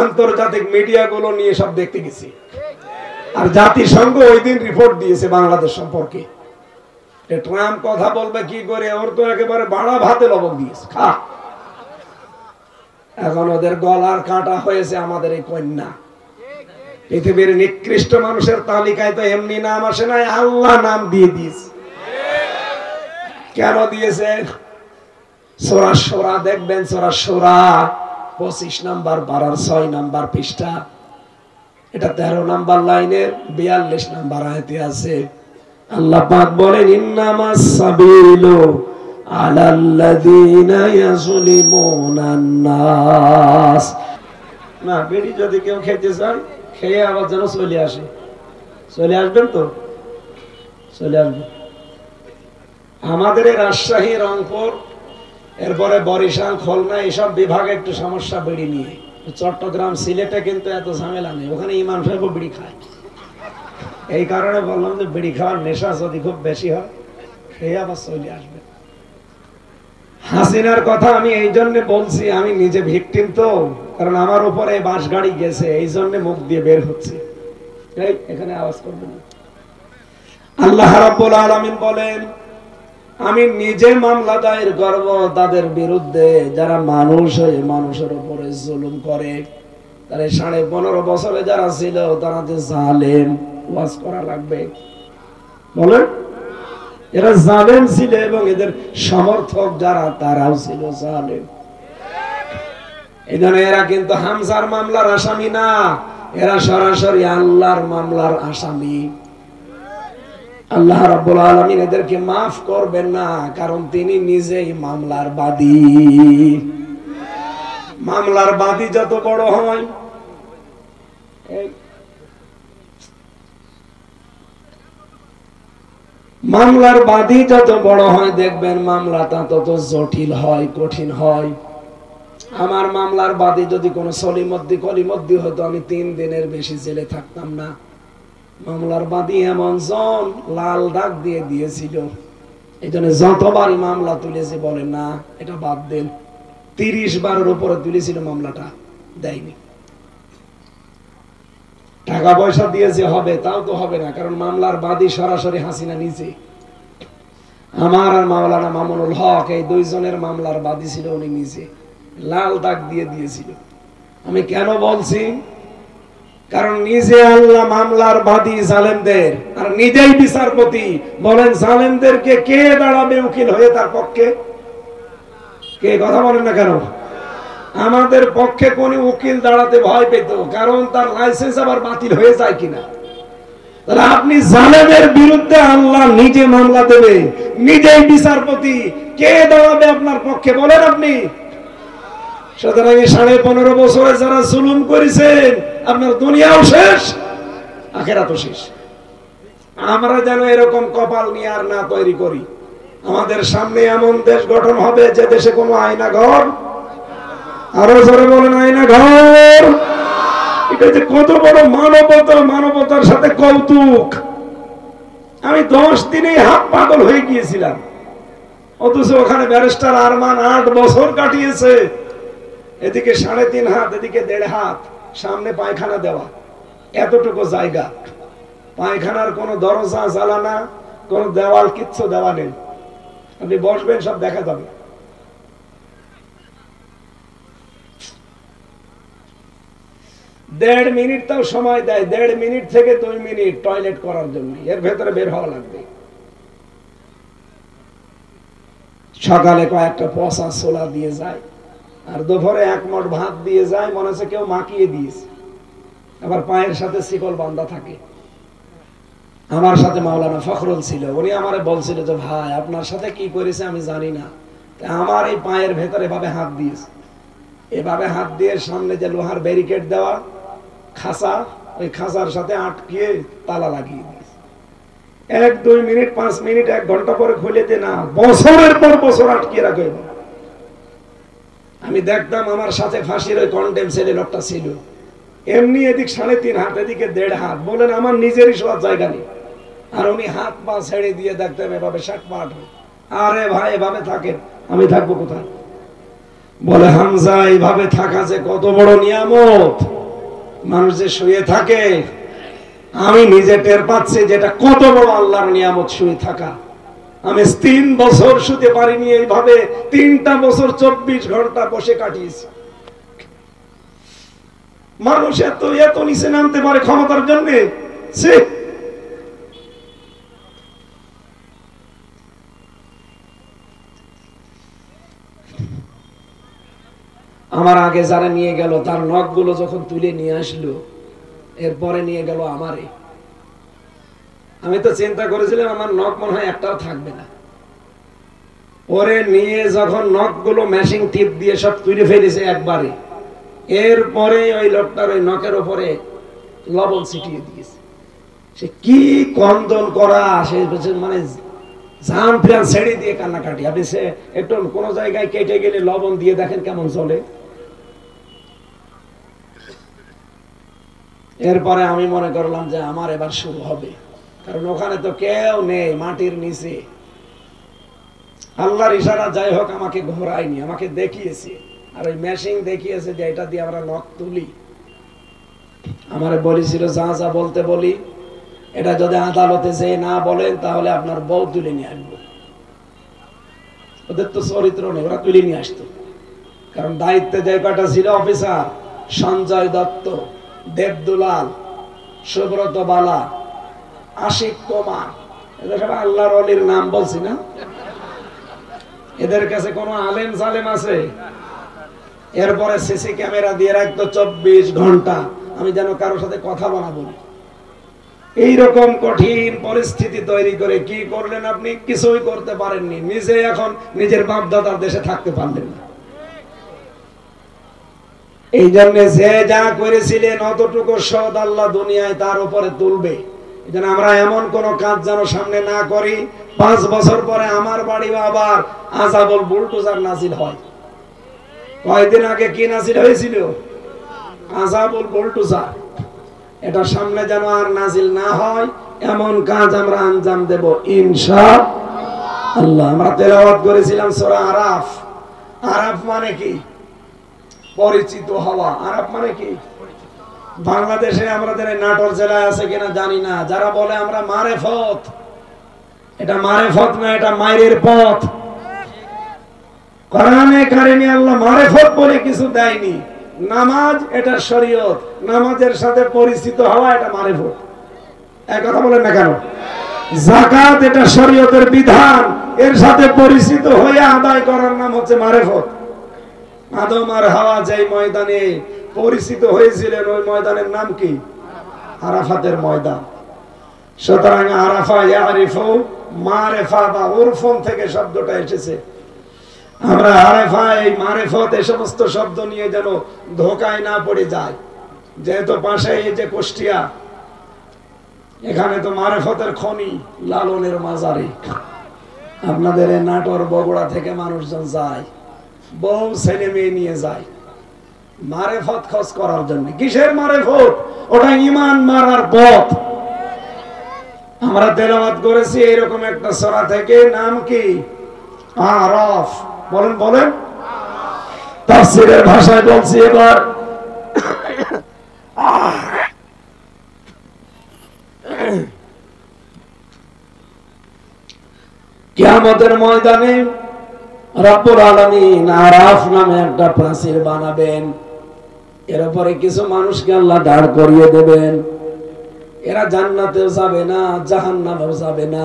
আন্তর্জাতিক মিডিয়াগুলো নিয়ে সব দেখতে গেছি, আর জাতিসংঘ ওই দিন রিপোর্ট দিয়েছে বাংলাদেশ সম্পর্কে। ট্রাম্প কথা বলবে কি করে? ওর তো একেবারে বাড়া ভাতে লবণ দিয়েছে, খা। এখন ওদের গলার কাটা হয়েছে আমাদের এই কন্যা। পৃথিবীর নিকৃষ্ট মানুষের তালিকায় তো এমনি নাম আসে নাই, আল্লাহ নাম দিয়ে দিয়েছে। কেন দিয়েছে? সূরা শূরা দেখবেন, সূরা শূরা 25 নাম্বার পারার 6 নাম্বার পৃষ্ঠা, এটা 13 নাম্বার লাইনের 42 নাম্বার আয়াতে আছে। আল্লাহ পাক বলেন ইন্নামাস সাবিলু আলাল্লাযীনা ইয়াযলিমুনান নাস। না, বেড়ি যদি কেউ খেতে চান খেয়ে আবার যেন চলে আসে। চলে আসবেন তো? চলে আসবেন। আমাদের এই রাজশাহী, রংপুর, এরপরে বরিশাল, খুলনা এইসব বিভাগে একটু সমস্যা বিড়ি নিয়ে। চট্টগ্রাম, সিলেটে কিন্তু এত ঝামেলা নেই, ওখানে ইমাম সাহেব বিড়ি খায়। এই কারণে বললাম যে বিড়ি খাওয়ার নেশা যদি খুব বেশি হয় খেয়ে আবার চলে আসবে। হাসিনার কথা আমি এই জন্য বলছি, আমি নিজে ভিকটিম তো, কারণ আমার উপরে বাস গাড়ি গেছে, এই জন্য মুখ দিয়ে বের হচ্ছে। এখানে আওয়াজ করবেন না। আল্লাহ রাব্বুল আলামিন বলেন আমি নিজে মামলা দায়ের করব তাদের বিরুদ্ধে যারা মানুষ হয়ে মানুষের উপরে জুলুম করে। তার 15.5 বছরে যারা ছিল তারা যে জালেম, ওয়াজ করা লাগবে। বলেন এরা জালেম ছিল এবং এদের সমর্থক যারা তারাও ছিল জালেম। এজন্য এরা কিন্তু হামজার মামলার আসামি না, এরা সরাসরি আল্লাহর মামলার আসামি। আল্লাহ রাব্বুল আলামিন এদেরকে মাফ করবেন না, কারণ তিনি নিজেই মামলার বাদী। মামলার বাদী যত বড় হয়, মামলার বাদী যত বড় হয় দেখবেন মামলাটা তত জটিল হয়, কঠিন হয়। আমার মামলার বাদী যদি কোনো সলিমদ্দি কলিমদ্দি হতো আমি 3 দিনের বেশি জেলে থাকতাম না। মামলার বাদী এমন জন লাল দাগ দিয়ে দিয়েছিল, এই জন্য যতবারই মামলা তুলেছে বলে না এটা বাদ দেন। 30 বারের উপরে তুলেছিল, মামলাটা দেয়নি। টাকা পয়সা দিয়েছে হবে, তাও তো হবে না, কারণ মামলার বাদী সরাসরি হাসিনা নিজে। আমার আর মাওলানা মামুনুল হক এই 2 জনের মামলার বাদী ছিল উনি নিজে, লাল দাগ দিয়ে দিয়েছিল। আমি কেন বলছি? কারণ নিজে আল্লাহ মামলার বাদী জালেমদের, আর নিজেই বিচারপতি। বলেন জালেমদেরকে কে দাঁড়াবে উকিল হয়ে তার পক্ষে? কে কথা বলেন না কেন? আমাদের পক্ষে কোন উকিল দাঁড়াতে ভয় পেত, কারণ তার লাইসেন্স আবার বাতিল হয়ে যায় কিনা। তাহলে আপনি জালেমের বিরুদ্ধে আল্লাহ নিজে মামলা দেবে, নিজেই বিচারপতি, কে দাঁড়াবে আপনার পক্ষে বলেন আপনি? সুতরাং 15.5 বছরে যারা জুলুম করেছেন, আপনার দুনিয়াও শেষ, আখিরাতও শেষ। আমরা যেন এরকম কপাল নিয়ে আর না তৈরি করি। আমাদের সামনে এমন দেশ গঠন হবে যে দেশে কোনো আয়না ঘর, আরো জোরে বলেন আয়না ঘর। এটা যে কত বড় মানবতা, মানবতার সাথে কৌতুক। আমি 10 দিনেই হাত পাগল হয়ে গিয়েছিলাম, অথচ ওখানে ব্যারিস্টার আরমান 8 বছর কাটিয়েছে। এদিকে 3.5 হাত, এদিকে 1.5 হাত, সামনে পায়খানা দেওয়া, এতটুকু জায়গা। পায়খানার কোনো দরজা জ্বালানা, কোন দেওয়াল, কিচ্ছু দেওয়া নেই। আপনি বসবেন, সব দেখা যাবে। দেড় মিনিট তাও সময় দেয়, 1.5 মিনিট থেকে 2 মিনিট টয়লেট করার জন্য, এর ভেতরে বের হওয়া লাগবে। সকালে কয়েকটা পচা ছোলা দিয়ে যায়, আর দুপুরে 1 মুঠ ভাত দিয়ে যায়, মনে হচ্ছে কেউ মাখিয়ে দিয়েছে। আবার পায়ের সাথে শিকল বাঁধা থাকে। আমার সাথে মাওলানা ফখরুল ছিল, উনি আমারে বলছিল যে ভাই আপনার সাথে কি করেছে আমি জানি না, আমার এই পায়ের ভেতরে এভাবে হাত দিয়েছে, এভাবে হাত দিয়ে সামনে যে লোহার ব্যারিকেড দেওয়া খাঁচা, ওই খাঁচার সাথে আটকিয়ে তালা লাগিয়ে দিয়েছে। 1-2 মিনিট, 5 মিনিট, 1 ঘন্টা পরে খুলে দিয়ে না, বছরের পর বছর আটকিয়ে রাখে। আমি দেখতাম আমার সাথে ফাঁসির ওই কন্ডেম ছেলে লোকটা ছিল, এমনি এদিক 3.5 হাত, এদিকে 1.5 হাত, বলেন আমার নিজেরই শোয়ার জায়গা নেই। আর উনি হাত পা ছেড়ে দিয়ে দেখতেন এভাবে 60 পা। আরে ভাই এভাবে থাকেন, আমি থাকবো কোথায়? বলে হামজা এইভাবে থাকা যে কত বড় নিয়ামত, মানুষ যে শুয়ে থাকে, আমি নিজে টের পাচ্ছি যেটা কত বড় আল্লাহর নিয়ামত শুয়ে থাকা। আমি 3 বছর শুতে পারিনি এইভাবে, 3টা বছর 24 ঘন্টা বসে কাটিয়েছি। মানুষ এত এত নিচে নামতে পারে ক্ষমতার জন্য। আমার আগে যারা নিয়ে গেল, তার নখগুলো যখন তুলে নিয়ে আসলো, এরপরে নিয়ে গেল আমারে। আমি তো চিন্তা করেছিলাম আমার নখ মনে হয় একটাও থাকবে না। ওরে নিয়ে যখন নখগুলো মেশিং টিপ দিয়ে সব তুলে ফেলেছে একবারে, এরপরে ওই লোকটার ওই নখের উপরে লবণ ছিটিয়ে দিয়েছে। সে কি কন্দন করা, সে মানে জান প্রাণ ছেড়ে দিয়ে কান্নাকাটি। আপনি সে একটু কোন জায়গায় কেটে গেলে লবণ দিয়ে দেখেন কেমন চলে। এরপরে আমি মনে করলাম যে আমার এবার শুরু হবে, কারণ ওখানে তো কেউ নেই, মাটির নিচে। আল্লাহর ইশারা যাই হোক আমাকে ঘোরায়নি, আমাকে দেখিয়েছে। আর ওই মেশিন দেখিয়েছে যে এটা দিয়ে আমরা নখ তুলি। আমারে বলেছিল যা যা বলতে বলি, এটা যদি আদালতে যে না বলেন তাহলে আপনার বউ তুলে নিয়ে আসবো। ওদের তো চরিত্র নেই, ওরা তুলে নিয়ে আসতো। কারণ দায়িত্বে যে কয়টা ছিল অফিসার, সঞ্জয় দত্ত, দেবদুলাল, সুব্রত বালা, আশিক কুমার, এদের সব আল্লাহর ওলির নাম বলছি না? এদের কাছে কোনো আলেম জালেম আছে? এরপরে সিসি ক্যামেরা দিয়ে রাখতো 24 ঘন্টা, আমি যেন কারোর সাথে কথা বলাবো না। এইরকম কঠিন পরিস্থিতি তৈরি করে কি করলেন আপনি? কিছুই করতে পারেননি। নিজে এখন নিজের বাপ দাদার দেশে থাকতে পারলেন না। এই জন্য যে যা করেছিলেন অতটুকু সদ আল্লাহ দুনিয়ায় তার উপরে তুলবে। এই জন্য আমরা এমন কোন কাজ যেন সামনে না করি 5 বছর পরে আমার বাড়ি আবার আযাবুল বুলডোজার নাজিল হয়। কয়েকদিন আগে কি নাজিল হয়েছিল? আযাবুল বুলডোজার। এটা সামনে যেন আর নাজিল না হয়, এমন কাজ আমরা আঞ্জাম দেব ইনশাআল্লাহ। আমরা তেলাওয়াত করেছিলাম সূরা আরাফ। আরাফ মানে কি? পরিচিত হওয়া। আরাফ মানে কি? বাংলাদেশে আমাদের নাটোর জেলায় আছে কিনা জানি না, যারা বলে আমরা মারেফত, এটা মারেফত না, এটা মায়ের পথ। কোরআনে কারিমে আল্লাহ মারেফত বলে কিছু দেয়নি। নামাজ এটা শরীয়ত, নামাজের সাথে পরিচিত হওয়া এটা মারেফত। এক কথা বলেন না কেন? যাকাত এটা শরীয়তের বিধান, এর সাথে পরিচিত হয়ে আদায় করার নাম হচ্ছে মারেফত। আদম আর হাওয়া যেই ময়দানে পরিচিত হয়েছিলেন, ওই ময়দানের নাম কি? আরাফাতের ময়দান। সুতরাং আরাফা ইয়ারিফু মারিফা বা উরফুন থেকে শব্দটা এসেছে। আমরা আরাফা এই মারিফত এই সমস্ত শব্দ নিয়ে যেন ধোকায় না পড়ে যায়। যেহেতু পাশে এই যে কুষ্টিয়া, এখানে তো মারিফতের খনি, লালনের মাজারে। আপনাদের এই নাটোর বগুড়া থেকে মানুষজন যায়, বউ ছেলে মেয়ে নিয়ে যায় মারিফত খোঁজ করার জন্য। কিসের মারিফত? ওটা ঈমান মারার পথ। আমরা তেলাওয়াত করেছি এরকম একটা সূরা থেকে, নাম কি? আরাফ। বলেন বলেন। তাফসীরের ভাষায় বলছি এবার। কিয়ামতের ময়দানে রব্বুল আলামিন আরাফ নামে একটা প্রাচীর বানাবেন। এর উপরে কিছু মানুষকে আল্লাহ দাঁড় করিয়ে দেবেন। এরা জান্নাতেও যাবে না, জাহান্নামেও যাবে না।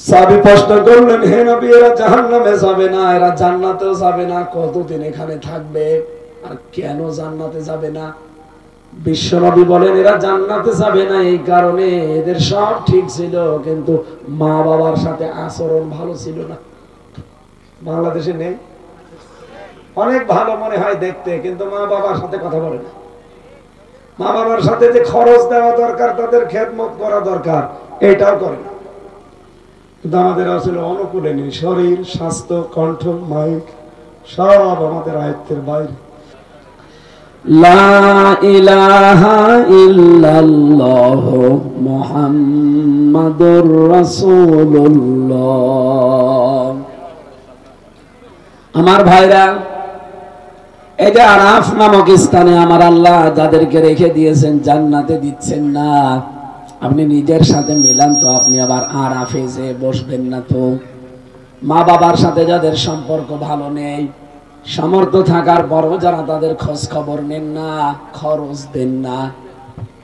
সাহাবী প্রশ্ন করলেন, হে নবী, এরা জাহান্নামে যাবে না, এরা জান্নাতেও যাবে না, কতদিন এখানে থাকবে আর কেন জান্নাতে যাবে না? বিশ্বনবী বলেন, এরা জান্নাতে যাবে না এই কারণে এদের সব ঠিক ছিল, কিন্তু মা বাবার সাথে আচরণ ভালো ছিল না। বাংলাদেশে নেই? অনেক ভালো মনে হয় দেখতে, কিন্তু মা বাবার সাথে কথা বলে না। মা বাবার সাথে যে খরচ দেওয়া দরকার, তাদের খেদমত করা দরকার, এটাও করে না। কিন্তু আমাদের আসলে অনুকূলে নেই। শরীর, স্বাস্থ্য, কণ্ঠ, মাইক সব আমাদের আয়ত্তের বাইরে। লা ইলাহা ইল্লাল্লাহ মুহাম্মাদুর রাসূলুল্লাহ। আমার ভাইরা, এই যে আরাফ নামক স্থানে আমার আল্লাহ যাদেরকে রেখে দিয়েছেন, জান্নাতে দিচ্ছেন না। আপনি নিজের সাথে মিলান তো, আপনি আবার আরাফে যে বসবেন না তো। মা বাবার সাথে যাদের সম্পর্ক ভালো নেই, সামর্থ্য থাকার পরও যারা তাদের খোঁজ খবর নেন না, খরচ দেন না,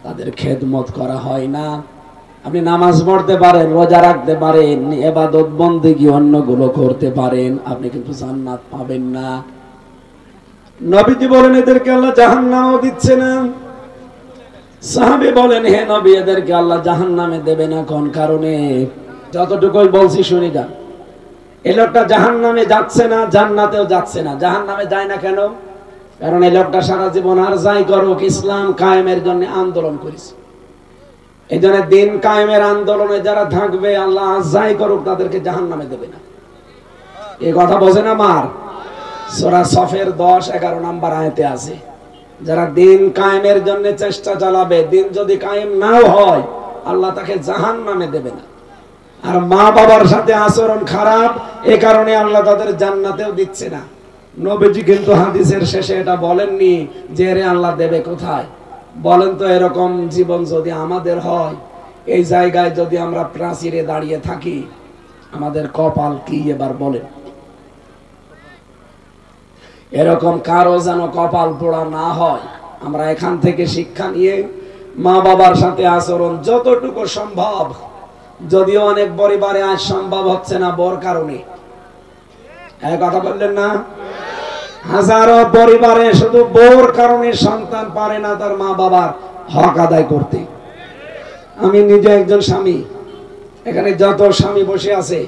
তাদের খেদমত করা হয় না। আপনি নামাজ পড়তে পারেন, রোজা রাখতে পারেন, ইবাদত বন্দেগী অন্যগুলো করতে পারেন, আপনি কিন্তু জান্নাত পাবেন না। নবীজি বলেন, এদেরকে আল্লাহ জাহান্নামও দিচ্ছে না। সাহাবী বলেন, হে নবী, এদেরকে আল্লাহ জাহান্নামে দেবে না কোন কারণে? যতটুকুই বলছি শুনি যান। এই লোকটা জাহান্নামে যাচ্ছে না, জান্নাতেও যাচ্ছে না। জাহান্নামে যায় না কেন? কারণ এই লোকটা সারা জীবন আর যাই করুক ইসলাম কায়েমের জন্য আন্দোলন করেছে। এই জন্য দিন কায়েমের আন্দোলনে যারা থাকবে, আল্লাহ আর যাই করুক তাদেরকে জাহান্নামে দেবে না। এই কথা বোঝেন আমার? সূরা সফের 10-11 নম্বর আয়াতে আছে, যারা দিন কায়েমের জন্য চেষ্টা চালাবে, দিন যদি কায়েম নাও হয়, আল্লাহ তাকে জাহান্নামে দেবে না। আর মা বাবার সাথে আচরণ খারাপ, এ কারণে আল্লাহ তাদের জান্নাতেও দিচ্ছে না। নবীজি কিন্তু হাদিসের শেষে এটা বলেননি যে রে আল্লাহ দেবে কোথায়। বলেন তো, এরকম জীবন যদি আমাদের হয়, এই জায়গায় যদি আমরা প্রাচীরে দাঁড়িয়ে থাকি, আমাদের কপাল কি এবার বলেন? এরকম কারো যেন কপাল পোড়া না হয়। আমরা এখান থেকে শিক্ষা নিয়ে মা বাবার সাথে আচরণ যতটুকু সম্ভব, যদিও অনেক পরিবারে আজ সম্ভব হচ্ছে না বর কারণে। এই কথা বললেন না? হাজারো পরিবারে শুধু বর কারণে সন্তান পারে না তার মা বাবার হক আদায় করতে। আমি নিজে একজন স্বামী, এখানে যত স্বামী বসে আছে,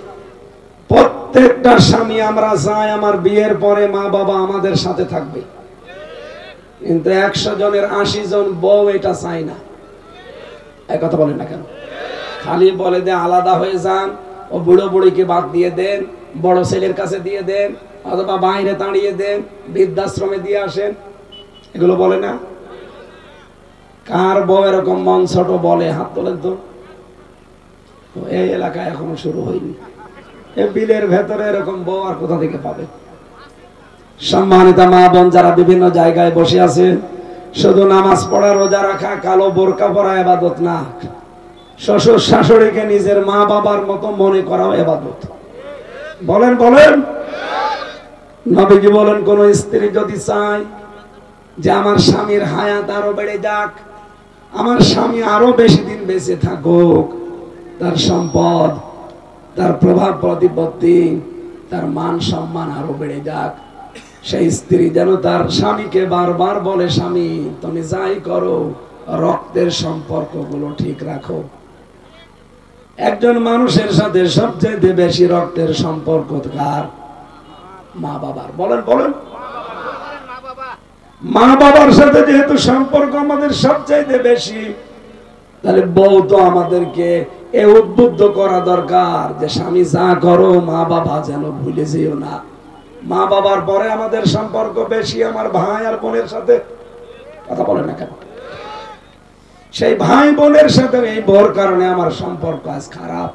প্রত্যেকটা স্বামী আমরা চাই আমার বিয়ের পরে মা বাবা আমাদের সাথে থাকবে। কিন্তু 100 জনের 80 জন বউ এটা চায় না। এই কথা বলেন না কেন? খালি বলে দে আলাদা হয়ে যান, ও বুড়ো বুড়িকে বাদ দিয়ে দেন, বড় ছেলের কাছে দিয়ে দেন, অথবা বাইরে তাড়িয়ে দেন, বৃদ্ধাশ্রমে দিয়ে আসেন। এগুলো বলে না? কার বউ এরকম মন ছোট বলে? হাত তোলেন তো। এই এলাকায় এখনো শুরু হয়নি। এই বিলের ভেতরে এরকম বউ আর কোথা থেকে পাবে? সম্মানিত মা বোন যারা বিভিন্ন জায়গায় বসে আছে, শুধু নামাজ পড়া, রোজা রাখা, কালো বোরকা পরা ইবাদত না। শ্বশুর শাশুড়িকে নিজের মা বাবার মতো মনে করাও ইবাদত। বলেন বলেন। নবীজি বলেন, কোন স্ত্রী যদি চায় যে আমার স্বামীর হায়াত আরো বেড়ে যাক, আমার স্বামী আরো বেশি দিন বেঁচে থাকুক, তার সম্পদ, তার প্রভাব প্রতিপত্তি, তার মান সম্মান আরো বেড়ে যাক, সেই স্ত্রী যেন তার স্বামীকে বারবার বলে, স্বামী তুমি যাই করো রক্তের সম্পর্কগুলো ঠিক রাখো। একজন মানুষের সাথে সবচেয়ে বেশি রক্তের সম্পর্ক কার? মা বাবার। বলেন বলেন। মা বাবার সাথে যেহেতু সম্পর্ক আমাদের সবচেয়ে বেশি, তাহলে বউ তো আমাদেরকে এ উদ্বুদ্ধ করা দরকার যে স্বামী যা করো মা বাবা যেন ভুলে যেও না। মা বাবার পরে আমাদের সম্পর্ক বেশি আমার ভাই আর বোনের সাথে। কথা বলে না কেন? সেই ভাই বোনের সাথে এই বোর কারণে আমার সম্পর্ক আজ খারাপ।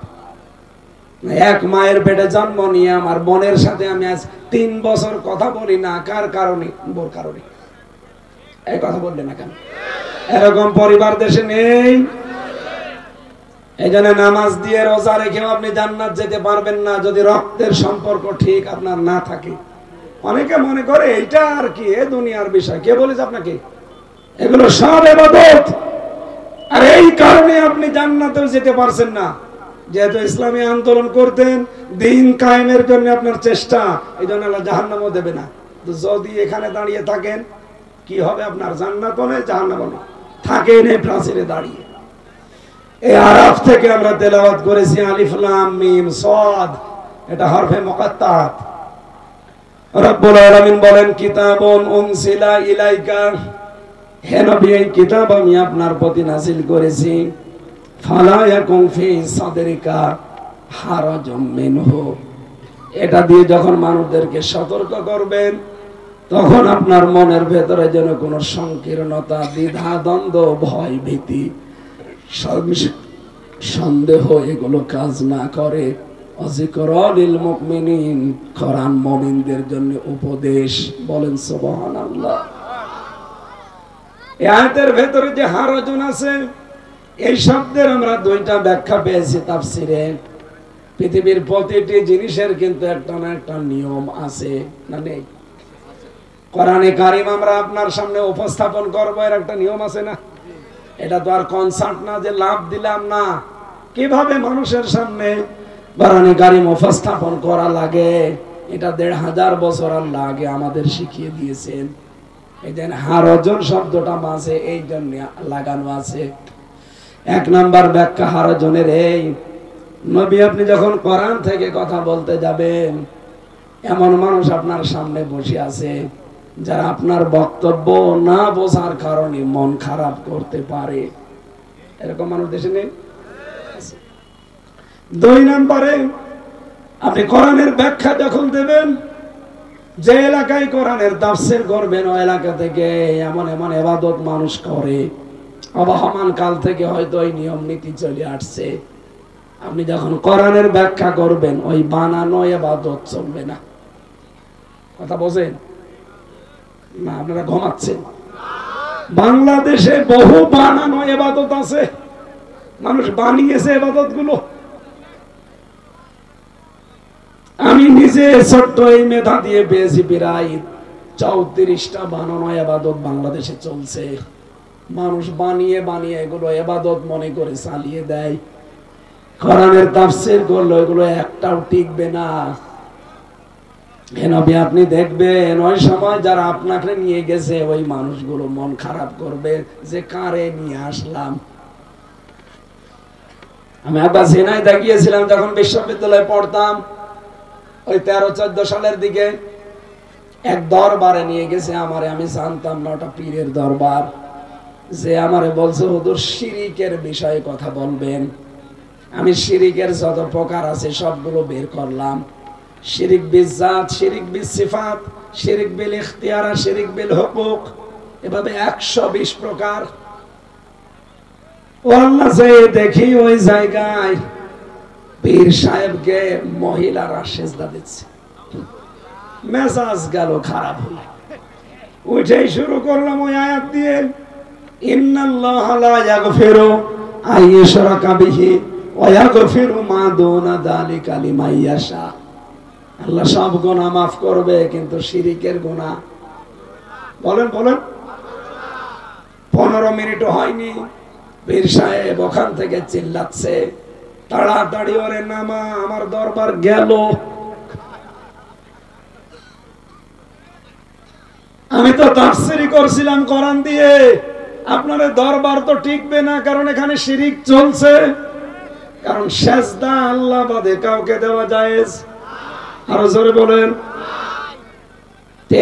এক মায়ের পেটে জন্ম নিয়ে আমার বোনের সাথে আমি আজ 3 বছর কথা বলি না। কার কারণে? বোর কারণে। এই কথা বললে না কেন? এরকম পরিবার দেশে নেই। এই জন্য নামাজ দিয়ে রোজা রেখেও আপনি জান্নাত যেতে পারবেন না যদি রক্তের সম্পর্ক ঠিক আপনার না থাকে। অনেকে মনে করে এইটা আর কি এ দুনিয়ার বিষয়। কে বলেছে আপনাকে? এগুলো সব ইবাদত। আর এই কারণে আপনি জান্নাতেও যেতে পারছেন না। যেহেতু ইসলামী আন্দোলন করতেন, দিন কায়েমের জন্য আপনার চেষ্টা, এই জন্য আল্লাহ জাহান্নামও দেবে না। যদি এখানে দাঁড়িয়ে থাকেন কি হবে? আপনার জান্নাতও নেই জাহান্নামও নেই। থাকেন এই প্রাচীরে দাঁড়িয়ে। এই আরাফ থেকে আমরা তেলাওয়াত করেছি আলিফ লাম মিম সাদ, এটা হরফে মুকাত্তাত। রব্বুল আলামিন বলেন কিতাবুন উনসিলা ইলাইকা, হে নবী এই কিতাব আমি আপনার প্রতি নাযিল করেছি। ফালা ইয়াকুন ফি সাদরিকা হারাজুম মিনহু, এটা দিয়ে যখন মানুষদেরকে সতর্ক করবেন তখন আপনার মনের ভেতরে যেন কোনো সংকীর্ণতা, দ্বিধা, দ্বন্দ্ব, ভয়, ভীতি, সন্দেহ এগুলো কাজ না করে। অযিকরালিল মুমিনিন, কোরআন মুমিনদের জন্য উপদেশ। বলেন সুবহানাল্লাহ। এই আয়াতের ভেতরে যে হারাজুন আছে, এই শব্দের আমরা 2টা ব্যাখ্যা পেয়েছি তাফসিরে। পৃথিবীর প্রতিটি জিনিসের কিন্তু একটা না একটা নিয়ম আছে, না নেই? কোরআনে কারীম আমরা আপনার সামনে উপস্থাপন করব, এর একটা নিয়ম আছে না? এটা তো আর কনসার্ট না যে লাভ দিলাম না। কিভাবে মানুষের সামনে কোরআনে কারীম উপস্থাপন করা লাগে এটা 1500 বছর আল্লাহ আগে আমাদের শিখিয়ে দিয়েছেন। এই যে হারাজুন শব্দটা মাঝে এই জন্য লাগানো আছে। 1 নাম্বার ব্যাখ্যা হারাজুনের এই, নবী আপনি যখন কোরআন থেকে কথা বলতে যাবেন, এমন মানুষ আপনার সামনে বসে আছে যারা আপনার বক্তব্য না বোঝার কারণে মন খারাপ করতে পারে। এরকম মানুষ দেশে নেই? 2 নম্বরে আপনি কোরআনের ব্যাখ্যা যখন দেবেন, যে এলাকায় কোরআনের তাফসীর করবেন ওই এলাকা থেকে এমন এমন ইবাদত মানুষ করে, আবহমান কাল থেকে হয়তো এই নিয়ম নীতি চলে আসছে। আপনি যখন কোরআনের ব্যাখ্যা করবেন ওই বানানো ইবাদত চলবে না। কথা বোঝেন না? আপনারা ঘুমাচ্ছেন। বাংলাদেশে বহু বানানো ইবাদত আছে, মানুষ বানিয়েছে ইবাদত গুলো। আমি নিজে ছোট্ট এই মেধা দিয়ে পেয়েছি প্রায় 34টা বানানো ইবাদত বাংলাদেশে চলছে। মানুষ বানিয়ে বানিয়ে এগুলো ইবাদত মনে করে চালিয়ে দেয়। কোরআনের তাফসীর করলে এগুলো একটাও টিকবে না। নবী আপনি দেখবেন ওই সময় যারা আপনাকে নিয়ে গেছে ওই মানুষগুলো মন খারাপ করবে যে কারে নিয়ে আসলাম। আমি একবার ঝিনাইদহ গিয়েছিলাম যখন বিশ্ববিদ্যালয়ে পড়তাম, ওই 13-14 সালের দিকে। এক দরবারে নিয়ে গেছে আমারে, আমি জানতাম না ওটা পীরের দরবার। যে আমারে বলছে হুজুর শিরিকের বিষয়ে কথা বলবেন। আমি শিরিকের যত প্রকার আছে সবগুলো বের করলাম। শিরিক বিল জাত, শিরিক বিল সিফাত, শিরিক বিল ইখতিয়ার, শিরিক বিল হুকুক, এভাবে 120 প্রকার। আল্লাহ যে দেখি ওই জায়গায় পীর সাহেবকে মহিলারা সেজদা দিচ্ছে। মেজাজ গেল খারাপ হয়ে, উঠেই শুরু করলাম ওই আয়াত দিয়ে, ইন্নাল্লাহা লা ইয়াগফিরু আইয়ুশরাকা বিহি ওয়া ইয়াগফিরু মা দুনা যালিকা লিমান ইয়াশা। আল্লাহ সব গুনাহ মাফ করবে কিন্তু শিরিকের গুনাহ। বলেন বলেন। 15 মিনিটও হয়নি পীর সাহেব ওখান থেকে চিল্লাচ্ছে, তাড়াতাড়ি ওরে নামা, আমার দরবার গেল। আমি তো তাফসীর করছিলাম কোরআন দিয়ে, আপনার দরবার তো টিকবে না, কারণ এখানে শিরিক চলছে। কারণ সেজদা আল্লাহ বাদে কাউকে দেওয়া জায়েজ। আরো জোরে বলেন।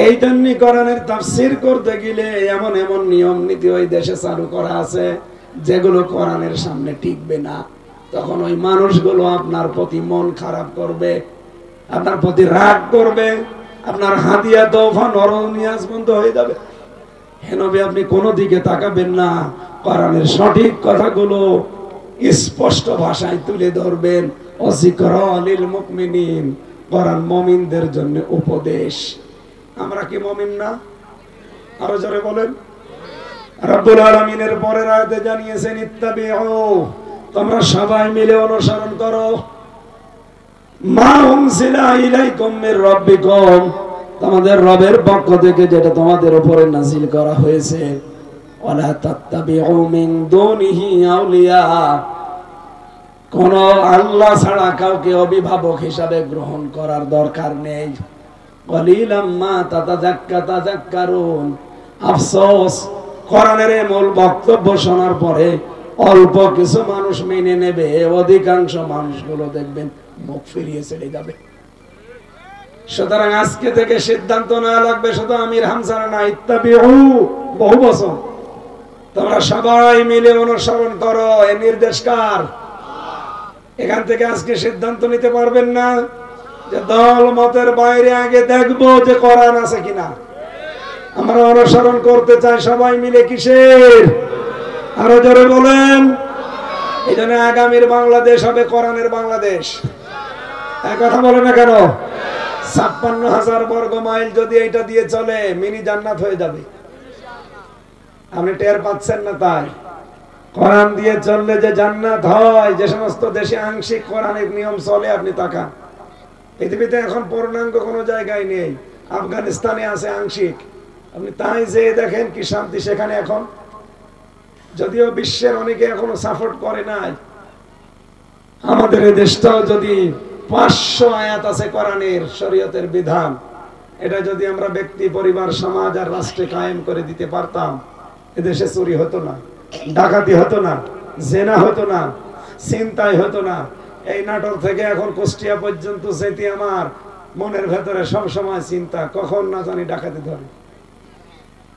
এই জন্য কোরআনের তাফসীর করতে গেলে এমন এমন নিয়ম নীতি ওই দেশে চালু করা আছে যেগুলো কোরআনের সামনে টিকবে না। তখন ওই মানুষগুলো আপনার প্রতি মন খারাপ করবে, আপনার প্রতি রাগ করবে, আপনার হাদিয়া তোফা নরনিয়াজ বন্ধ হয়ে যাবে। হে নবী, আপনি কোনো দিকে তাকাবেন না, কোরআনের সঠিক কথাগুলো স্পষ্ট ভাষায় তুলে ধরবেন। ওয়াযিকরা লিল মুমিনিন, কোরআন মুমিনদের জন্য উপদেশ। আমরা কি মুমিন না? আরো জোরে বলেন। রব্বুল আলামিনের পরের আয়াতে জানিয়েছেন ইত্তাবিউ, তোমরা সবাই মিলে অনুসরণ করো, মা উনজিলা ইলাইকুম মির রাব্বিকুম, তোমাদের রবের পক্ষ থেকে যেটা তোমাদের উপরে নাযিল করা হয়েছে। ওয়ালা তাত্তাবিউ মিন দুনিহি আউলিয়া, কোন আল্লাহ ছাড়া কাউকে অভিভাবক হিসাবে গ্রহণ করার দরকার নেই। কলিলাম মা তাতাযাক্কারুন, আফসোস কোরআনের মূল বক্তব্য শোনার পরে অল্প কিছু মানুষ মেনে নেবে, অধিকাংশ মানুষগুলো দেখবেন মুখ ফিরিয়ে চলে যাবে। সুতরাং আজকে থেকে সিদ্ধান্ত নেওয়া লাগবে, শুধু আমির হামজা না, ইত্তাবিউ বহু বছর, তোমরা সবাই মিলে অনুসরণ করো। এই নির্দেশ কার? এখান থেকে আজকে সিদ্ধান্ত নিতে পারবেন না যে দল মতের বাইরে আগে দেখবো যে কোরআন আছে কিনা। আমরা অনুসরণ করতে চাই সবাই মিলে কিসের? আরো জোরে বলেন। এই জন্য আগামীর বাংলাদেশ হবে কোরআনের বাংলাদেশ। এক কথা বলে না কেন? ৫৬,০০০ বর্গ মাইল যদি এটা দিয়ে চলে, মিনি জান্নাত হয়ে যাবে। আপনি টের পাচ্ছেন না? তাই কোরআন দিয়ে চললে যে জান্নাত হয়, যে সমস্ত দেশে আংশিক কোরআনের নিয়ম চলে, আপনি তাকান। পৃথিবীতে এখন পূর্ণাঙ্গ কোনো জায়গায় নেই। আফগানিস্তানে আছে আংশিক, আপনি তাই যে দেখেন কি শান্তি সেখানে এখন। যদিও বিশ্বের অনেকে এখনো সাপোর্ট করে নাই, আমাদের এই দেশটাও যদি ৫০০ আয়াত আছে কোরআনের, শরীয়তের বিধান, এটা যদি আমরা ব্যক্তি, পরিবার, সমাজ আর রাষ্ট্রে কায়েম করে দিতে পারতাম, এদেশে চুরি হতো না, ডাকাতি হতো না, জেনা হতো না, ছিনতাই হতো না। এই নাটোর থেকে এখন কুষ্টিয়া পর্যন্ত যেতে আমার মনের ভেতরে সব সময় চিন্তা, কখন না জানি ডাকাতি ধরে।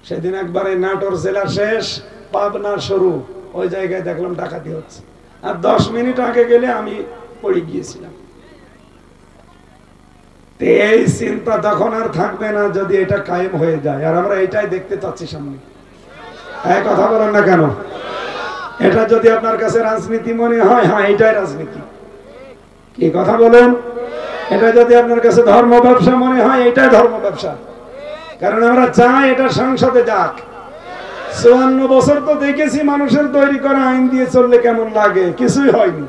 সেদিন একবারে নাটোর জেলা শেষ, পাবনা শুরু, ওই জায়গায় দেখলাম ডাকাতি হচ্ছে, আর 10 মিনিট আগে গেলে আমি পড়ে গিয়েছিলাম। এই চিন্তা তখন আর থাকবে না যদি এটা কায়েম হয়ে যায়, আর আমরা এটাই দেখতে চাচ্ছি সামনে। এই কথা বলেন না কেন? এটা যদি আপনার কাছে রাজনীতি মনে হয়, হ্যাঁ এটাই রাজনীতি। কি কথা বলেন? এটা যদি আপনার কাছে ধর্ম ব্যবসা মনে হয়, এটাই ধর্ম ব্যবসা। কারণ আমরা চাই এটা সংসদে যাক। ৫৪ বছর তো দেখেছি মানুষের তৈরি করা আইন দিয়ে চললে কেমন লাগে, কিছুই হয়নি।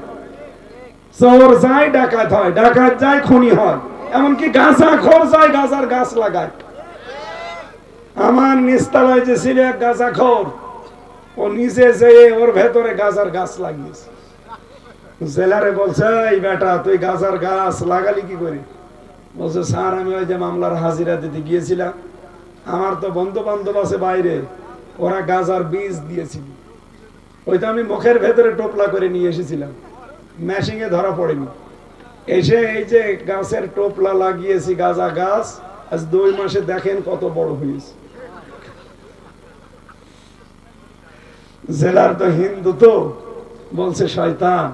চোর যায় ডাকাত হয়, ডাকাত যায় খুনি হয়, এমনকি গাঁজা খোর যায় গাঁজার গাছ লাগায়। আমার নিচতলায় যে ছিল এক গাঁজা খোর, ও নিজে যেয়ে ওর ভেতরে গাঁজার গাছ লাগিয়েছে। জেলারে বলছে, এই বেটা তুই গাঁজার গাছ লাগালি কি করে? বলছে, স্যার আমি ওই যে মামলার হাজিরা দিতে গিয়েছিলাম, আমার তো বন্ধু বান্ধব আছে বাইরে, ওরা গাঁজার বীজ দিয়েছিল, ওইটা আমি মুখের ভেতরে টোপলা করে নিয়ে এসেছিলাম, মেশিনে ধরা পড়েনি। এসে এই যে গাছের টোপলা লাগিয়েছি, গাঁজা গাছ আজ 2 মাসে দেখেন কত বড় হয়েছে। জেলার তো হিন্দু, তো বলছে, শয়তান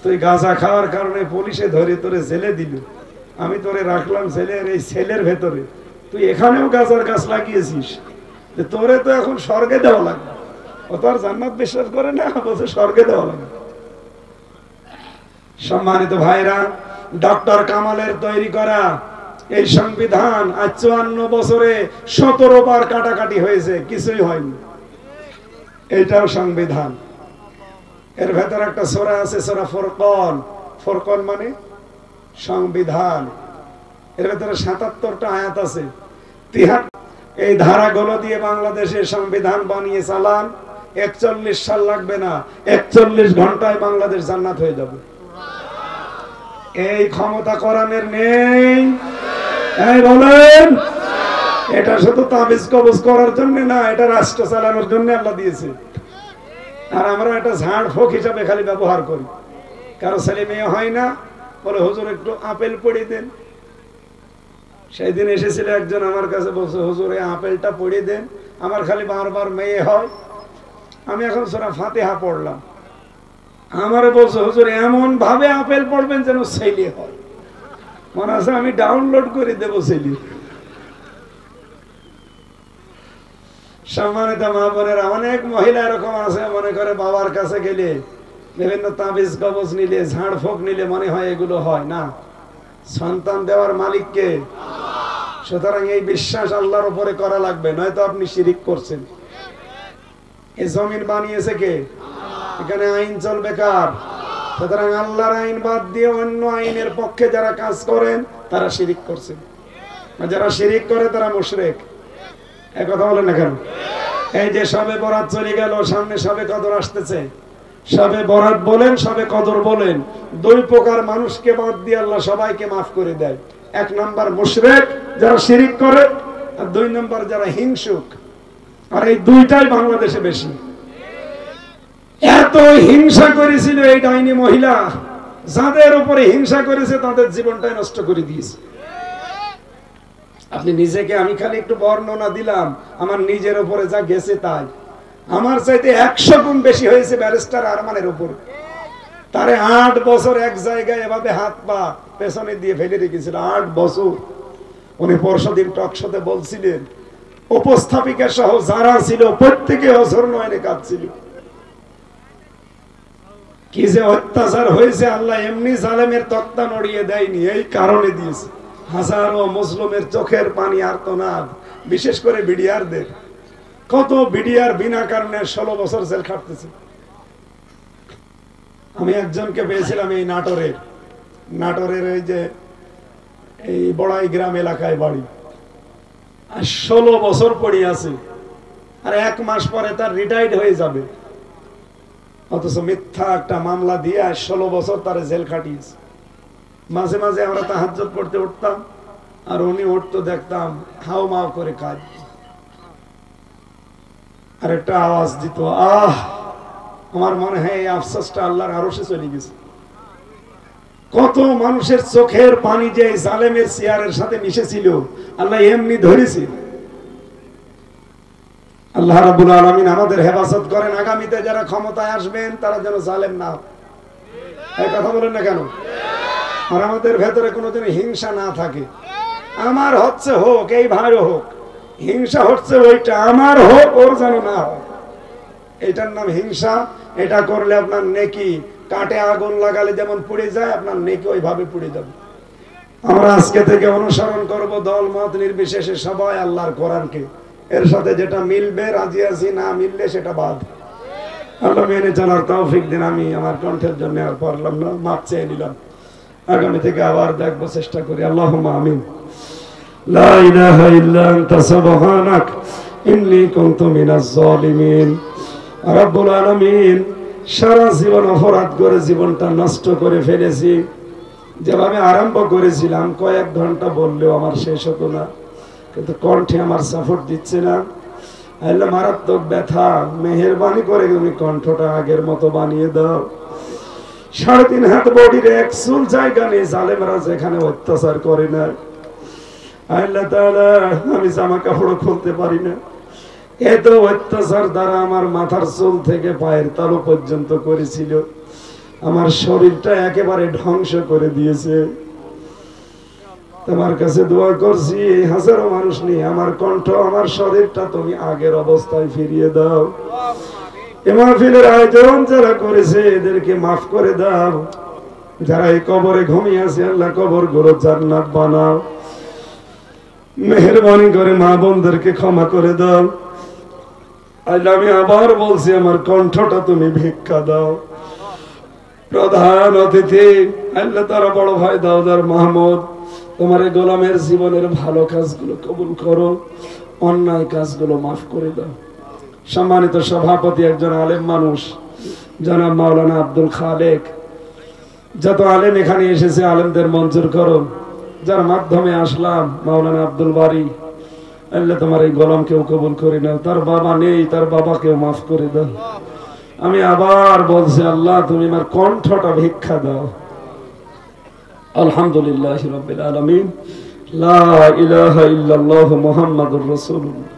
তুই গাঁজা খাওয়ার কারণে পুলিশে ধরে তোরে জেলে দিল, আমি তোরে রাখলাম জেলের এই সেলের ভেতরে, তুই এখানেও গাঁজার গাছ লাগিয়েছিস, তোরে তো এখন স্বর্গে দেওয়া লাগবে। ও তো আর জান্নাত বিশ্বাস করে না, বলছে স্বর্গে দেওয়া লাগবে। সম্মানিত ভাইরা, ডক্টর কামালের তৈরি করা এই সংবিধান আজ ৫৪ বছরে ১৭ বার কাটাকাটি হয়েছে, কিছুই হয়নি। এটাও সংবিধান। এর ভেতর একটা সূরা আছে, সূরা ফুরকান। ফুরকান মানে সংবিধান। এর ভেতরে ৭৭টা আয়াত আছে। এই ধারাগুলো দিয়ে বাংলাদেশের সংবিধান বানিয়ে চালান, ৪১ সাল লাগবে না, ৪১ ঘন্টায় বাংলাদেশ জান্নাত হয়ে যাবে। এই ক্ষমতা কোরআনের নেই? এই বলেন, এটা শুধু তাবিজ কবজ করার জন্য না, এটা রাষ্ট্র চালানোর জন্য আল্লাহ দিয়েছে। আর আমরা এটা ঝাড় ফোঁক হিসাবে খালি ব্যবহার করি। কারো ছেলে মেয়ে হয় না, বলে হুজুর একটু আপেল পড়িয়ে দেন। সেই দিন এসেছিল একজন আমার কাছে, বলছে হুজুর এই আপেলটা পড়িয়ে দেন, আমার খালি বারবার মেয়ে হয়। আমি এখন সূরা ফাতিহা পড়লাম, আমারে বলছে হুজুর এমন ভাবে আপেল পড়বেন যেন ছেলে হয়। মনে আছে আমি ডাউনলোড করে দেবো ছেলে। সম্মানিত মা বোনেরা, অনেক মহিলা এরকম আছে, মনে করে বাবার কাছে গেলে বিভিন্ন তাবিজ কবজ নিলে, ঝাড় ফোঁক নিলে মনে হয় এগুলো হয় না। সন্তান দেওয়ার মালিক কে? সুতরাং এই বিশ্বাস আল্লাহর উপরে করা লাগবে, নয়তো আপনি শিরিক করছেন। এই জমিন বানিয়েছে কে? এখানে আইন চলবে কার? সুতরাং আল্লাহর আইন বাদ দিয়ে অন্য আইনের পক্ষে যারা কাজ করেন তারা শিরিক করছেন। যারা শিরিক করে তারা মুশরিক। এই কথা বলেন না কেন? এই যে সবে বরাত চলে গেল, সামনে সবে কদর আসতেছে। সবে বরাত বলেন, সবে কদর বলেন, দুই প্রকার মানুষকে বাদ দিয়ে আল্লাহ সবাইকে মাফ করে দেয়। এক নাম্বার মুশরিক যারা শিরিক করে, আর দুই নাম্বার যারা হিংসুক। আর এই দুইটাই বাংলাদেশে বেশি। এত হিংসা করেছিল এই ডাইনি মহিলা, যাদের উপরে হিংসা করেছে তাদের জীবনটাই নষ্ট করে দিয়েছে। আপনি নিজেকে, আমি খালি একটু বর্ণনা দিলাম, আমার নিজের উপরে যা গেছে তাই। আমার চাইতে 100 গুণ বেশি হয়েছে ব্যারিস্টার আরমানের উপর। তারে 8 বছর এক জায়গায় এভাবে হাত পা পেছনে দিয়ে ফেলে রেখেছিল। 8 বছর। উনি পরশুদিন টকশোতে বলছিলেন, উপস্থাপিকা সহ যারা ছিল প্রত্যেকে অঝর নয়নে কাঁদছিল। কি যে অত্যাচার হয়েছে, আল্লাহ এমনি জালেমের তক্তা নড়িয়ে দেয়নি, এই কারণে দিয়েছে। হাজারো মুসলিমের চোখের পানি আর্তনাদ, বিশেষ করে বিডিআরদের। কত বিডিআর বিনা কারণে 16 বছর জেল খাটতেছে। আমি একজনকে পেয়েছিলাম এই নাটোরের এই যে এই বড়াই গ্রাম এলাকায় বাড়ি, আর 16 বছর পড়ে আছে, আর 1 মাস পরে তার রিটায়ার্ড হয়ে যাবে। অথচ মিথ্যা একটা মামলা দিয়ে 16 বছর তার জেল খাটিয়েছে। মাঝে মাঝে আমরা তাহাজ্জুদ পড়তে উঠতাম, আর উনি উঠতো, দেখতাম হাও মাও করে কাজ, আর একটা আওয়াজ দিত, আহ। আমার মনে হয় এই আফসোসটা আল্লাহর আরশে চলে গেছে। কত মানুষের চোখের পানি যে জালেমের চেয়ারের সাথে মিশেছিল, আল্লাহ এমনি ধরেছে। আল্লাহ রাব্বুল আলামিন আমাদের হেফাজত করেন। আগামীতে যারা ক্ষমতায় আসবেন তারা যেন জালেম না হয়। এই কথা বলেন না কেন? আর আমাদের ভেতরে কোনোদিন হিংসা না থাকে। আমার হচ্ছে হোক, এই ভাইও হোক, হিংসা হচ্ছে ওইটা, আমার হোক ওর যেন না হয়, এটার নাম হিংসা। এটা করলে আপনার নেকি কাটে আগুন লাগালে যেমন পুড়ে যায়, আপনার নেকি ওইভাবে পুড়ে যাবে। আমরা আজকে থেকে অনুসরণ করব দল মত নির্বিশেষে সবাই আল্লাহর কোরআনকে। এর সাথে যেটা মিলবে রাজি আছি, না মিললে সেটা বাদ। আল্লাহ মেনে চলার তৌফিক দিন। আমি আমার কণ্ঠের জন্য আর পারলাম না, মাপ চেয়ে নিলাম। আগামী থেকে আবার দেখবো, চেষ্টা করি। আল্লাহুম্মা আমিন। লা ইলাহা ইল্লা আনতা সুবহানাক ইন্নী কুনতু মিনাজ জালিমিন। রব্বুল আলামিন, সারা জীবন অপরাধ করে জীবনটা নষ্ট করে ফেলেছি। যেভাবে আরম্ভ করেছিলাম কয়েক ঘন্টা বললেও আমার শেষ হতো না, কিন্তু কণ্ঠে আমার সাপোর্ট দিচ্ছে না। আল্লাহ মারাত্মক ব্যথা, মেহেরবানি করে তুমি কণ্ঠটা আগের মতো বানিয়ে দাও। 3.5 হাত বডির এক চুল জায়গা নেই জালেমরা যেখানে অত্যাচার করে না। আল্লাহ তাআলা, আমি জামা কাপড় খুলতে পারি না, এত অত্যাচার দ্বারা আমার মাথার চুল থেকে পায়ের তালু পর্যন্ত করেছিল। আমার শরীরটা একেবারে ধ্বংস করে দিয়েছে। তোমার কাছে দোয়া করছি, এই হাজারো মানুষ নিয়ে আমার কণ্ঠ, আমার শরীরটা তুমি আগের অবস্থায় ফিরিয়ে দাও। এই মাহফিলের আয়োজন যারা করেছে এদেরকে মাফ করে দাও। যারা এই কবরে ঘুমিয়ে আছে, আল্লাহ কবর গুলো জান্নাত বানাও। মেহেরবানি করে মা বোনদেরকে ক্ষমা করে দাও। আল্লাহ, আমি আবার বলছি, আমার কণ্ঠটা তুমি ভিক্ষা দাও। প্রধান অতিথি আল্লাহ তারা বড় ভাই দাউদার মাহমুদ, তোমার এই গোলামের জীবনের ভালো কাজগুলো কবুল করো, অন্যায় কাজগুলো মাফ করে দাও। সম্মানিত সভাপতি একজন আলেম মানুষ, জনাব মাওলানা আব্দুল খালেক। যত আলেম এখানে এসেছে আলেমদের মঞ্জুর করো। যার মাধ্যমে আসলাম, মাওলানা আব্দুল বারী, আল্লাহ তোমার এই গোলামকেও কবুল করে নাও, তার বাবা নেই, তার বাবাকেও মাফ করে দাও। আমি আবার বলছি আল্লাহ তুমি আমার কণ্ঠটা ভিক্ষা দাও। আলহামদুলিল্লাহি রাব্বিল আলামিন, লা ইলাহা ইল্লাল্লাহু মুহাম্মাদুর রাসূলুল্লাহ।